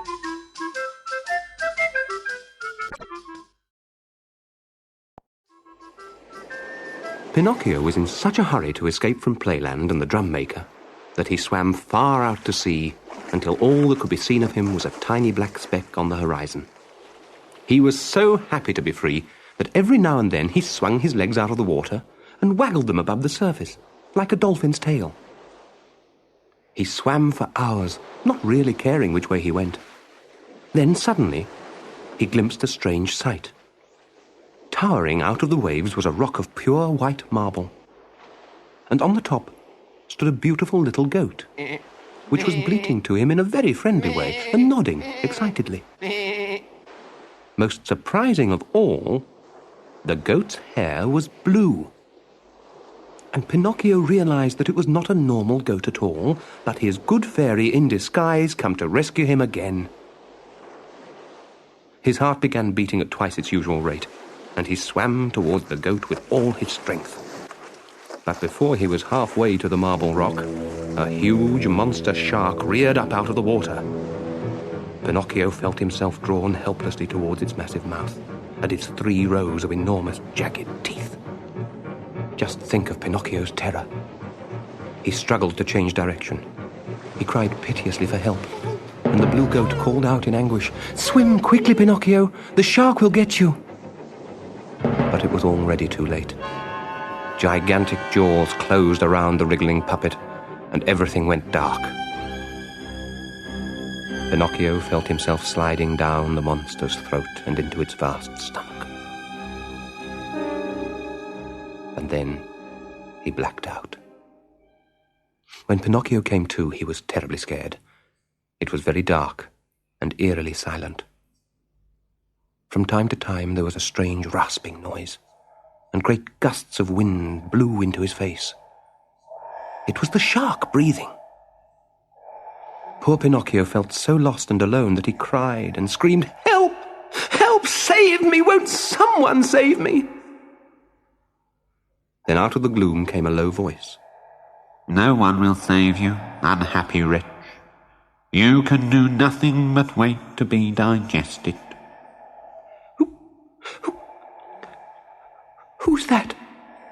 Pinocchio was in such a hurry to escape from playland and the drum maker that he swam far out to sea until all that could be seen of him was a tiny black speck on the horizon. He was so happy to be free that every now and then he swung his legs out of the water and waggled them above the surface, like a dolphin's tail. He swam for hours, not really caring which way he went. Then suddenly, he glimpsed a strange sight. Towering out of the waves was a rock of pure white marble, and on the top stood a beautiful little goat, which was bleating to him in a very friendly way and nodding excitedly. Most surprising of all, the goat's hair was blue. And Pinocchio realized that it was not a normal goat at all, but his good fairy in disguise come to rescue him again. His heart began beating at twice its usual rate, and he swam towards the goat with all his strength. But before he was halfway to the marble rock, a huge monster shark reared up out of the water. Pinocchio felt himself drawn helplessly towards its massive mouth and its 3 rows of enormous jagged teeth. Just think of Pinocchio's terror. He struggled to change direction. He cried piteously for help, and the blue goat called out in anguish, "Swim quickly, Pinocchio! The shark will get you!" But it was already too late. Gigantic jaws closed around the wriggling puppet, and everything went dark. Pinocchio felt himself sliding down the monster's throat and into its vast stomach. The and then he blacked out. When Pinocchio came to, he was terribly scared. It was very dark and eerily silent. From time to time there was a strange rasping noise, and great gusts of wind blew into his face. It was the shark breathing. Poor Pinocchio felt so lost and alone that he cried and screamed, "Help! Help! Save me! Won't someone save me?" Then out of the gloom came a low voice. "No one will save you, unhappy wretch. You can do nothing but wait to be digested." "Who's that?"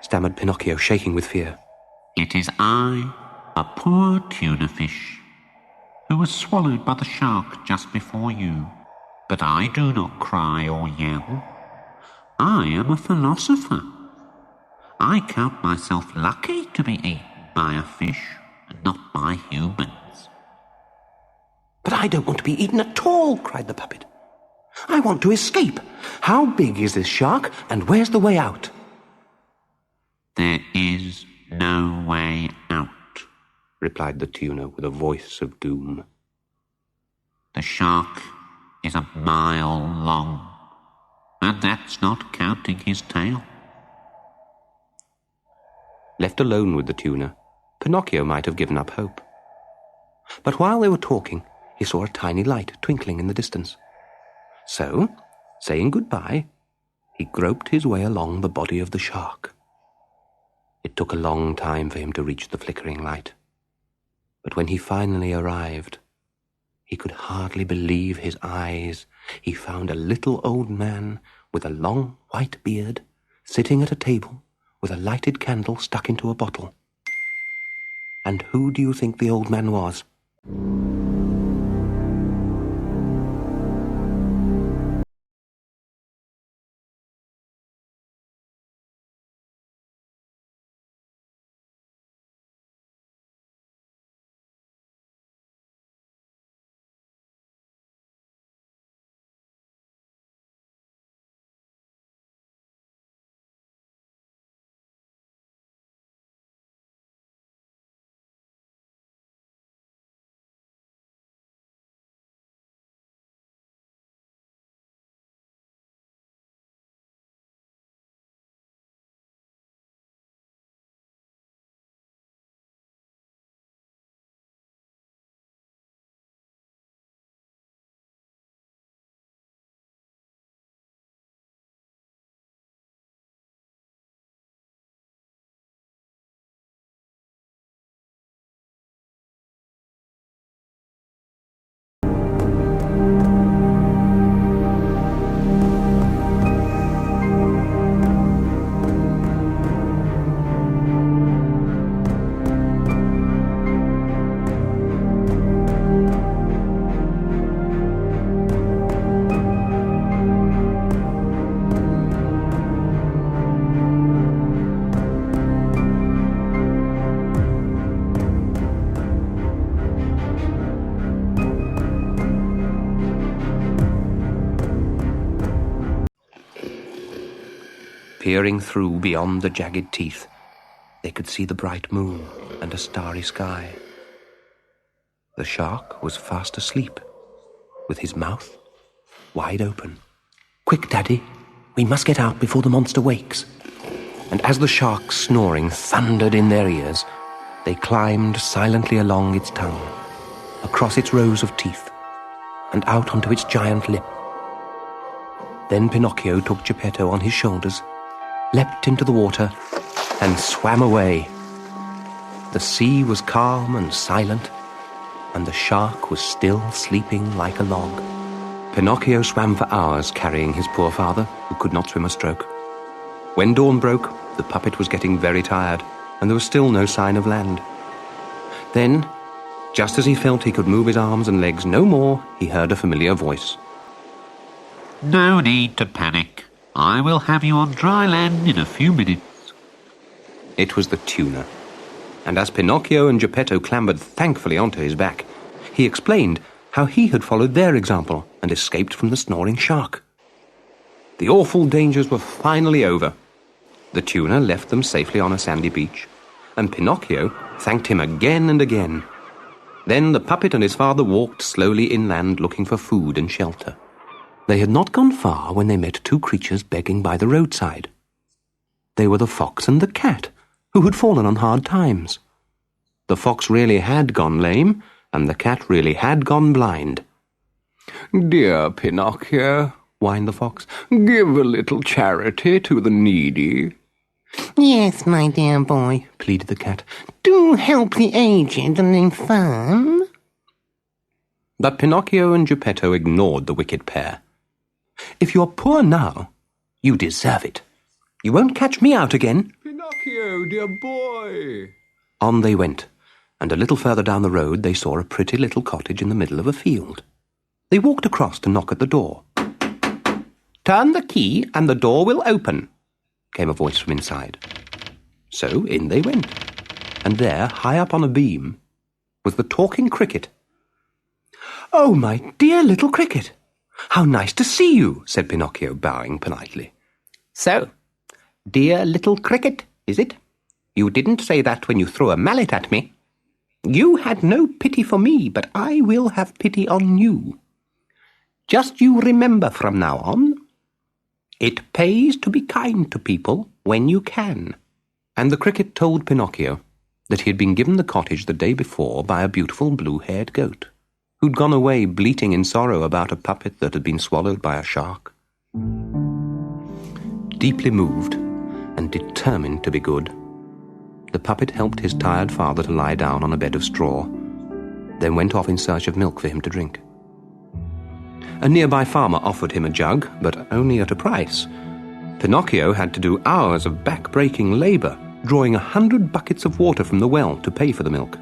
stammered Pinocchio, shaking with fear. "It is I, a poor tuna fish, who was swallowed by the shark just before you. But I do not cry or yell. I am a philosopher. I count myself lucky to be eaten by a fish, and not by humans." "But I don't want to be eaten at all," cried the puppet. "I want to escape. How big is this shark, and where's the way out?" "There is no way out," replied the tuna with a voice of doom. "The shark is a mile long, and that's not counting his tail." Left alone with the tuna, Pinocchio might have given up hope. But while they were talking, he saw a tiny light twinkling in the distance. So, saying goodbye, he groped his way along the body of the shark. It took a long time for him to reach the flickering light. But when he finally arrived, he could hardly believe his eyes. He found a little old man with a long white beard sitting at a table with a lighted candle stuck into a bottle. And who do you think the old man was? Peering through beyond the jagged teeth, they could see the bright moon and a starry sky. The shark was fast asleep, with his mouth wide open. "Quick, Daddy, we must get out before the monster wakes." And as the shark's snoring thundered in their ears, they climbed silently along its tongue, across its rows of teeth, and out onto its giant lip. Then Pinocchio took Geppetto on his shoulders, leapt into the water, and swam away. The sea was calm and silent, and the shark was still sleeping like a log. Pinocchio swam for hours, carrying his poor father, who could not swim a stroke. When dawn broke, the puppet was getting very tired, and there was still no sign of land. Then, just as he felt he could move his arms and legs no more, he heard a familiar voice. "No need to panic. I will have you on dry land in a few minutes." It was the tuna, and as Pinocchio and Geppetto clambered thankfully onto his back, he explained how he had followed their example and escaped from the snoring shark. The awful dangers were finally over. The tuna left them safely on a sandy beach, and Pinocchio thanked him again and again. Then the puppet and his father walked slowly inland looking for food and shelter. They had not gone far when they met two creatures begging by the roadside. They were the fox and the cat, who had fallen on hard times. The fox really had gone lame, and the cat really had gone blind. "Dear Pinocchio," whined the fox, "give a little charity to the needy." Yes, my dear boy, pleaded the cat. Do help the aged and infirm. But Pinocchio and Geppetto ignored the wicked pair. "If you're poor now, you deserve it. You won't catch me out again." "Pinocchio, dear boy." On they went, and a little further down the road they saw a pretty little cottage in the middle of a field. They walked across to knock at the door. "Turn the key and the door will open," came a voice from inside. So in they went, and there, high up on a beam, was the talking cricket. "Oh, my dear little cricket, how nice to see you," said Pinocchio, bowing politely. So, dear little cricket, is it? You didn't say that when you threw a mallet at me. You had no pity for me, but I will have pity on you. Just you remember from now on, it pays to be kind to people when you can." And the cricket told Pinocchio that he had been given the cottage the day before by a beautiful blue-haired goat, who'd gone away bleating in sorrow about a puppet that had been swallowed by a shark. Deeply moved and determined to be good, the puppet helped his tired father to lie down on a bed of straw, then went off in search of milk for him to drink. A nearby farmer offered him a jug, but only at a price. Pinocchio had to do hours of back-breaking labour, drawing 100 buckets of water from the well to pay for the milk.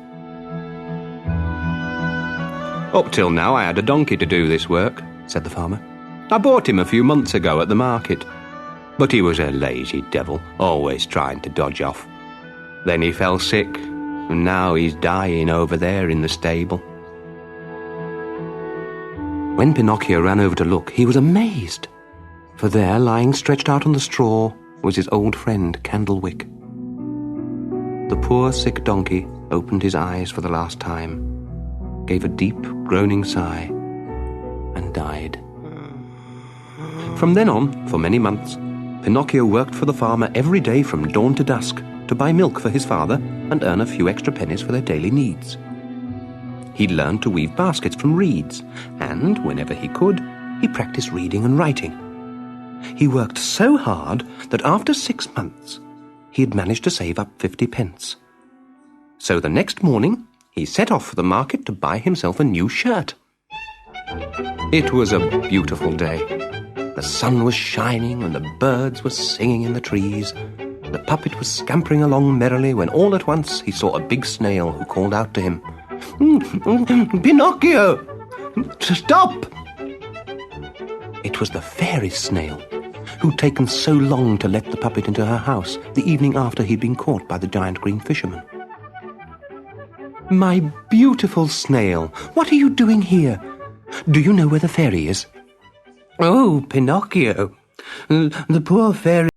"Up till now I had a donkey to do this work," said the farmer. "I bought him a few months ago at the market. But he was a lazy devil, always trying to dodge off. Then he fell sick, and now he's dying over there in the stable." When Pinocchio ran over to look, he was amazed, for there, lying stretched out on the straw, was his old friend Candlewick. The poor sick donkey opened his eyes for the last time, gave a deep, groaning sigh, and died. From then on, for many months, Pinocchio worked for the farmer every day from dawn to dusk to buy milk for his father and earn a few extra pennies for their daily needs. He learned to weave baskets from reeds, and, whenever he could, he practiced reading and writing. He worked so hard that after 6 months, he had managed to save up 50 pence. So the next morning, he set off for the market to buy himself a new shirt. It was a beautiful day. The sun was shining and the birds were singing in the trees. The puppet was scampering along merrily when all at once he saw a big snail who called out to him, "Pinocchio! Stop!" It was the fairy snail, who'd taken so long to let the puppet into her house the evening after he'd been caught by the giant green fisherman. "My beautiful snail, what are you doing here? Do you know where the fairy is?" "Oh, Pinocchio, the poor fairy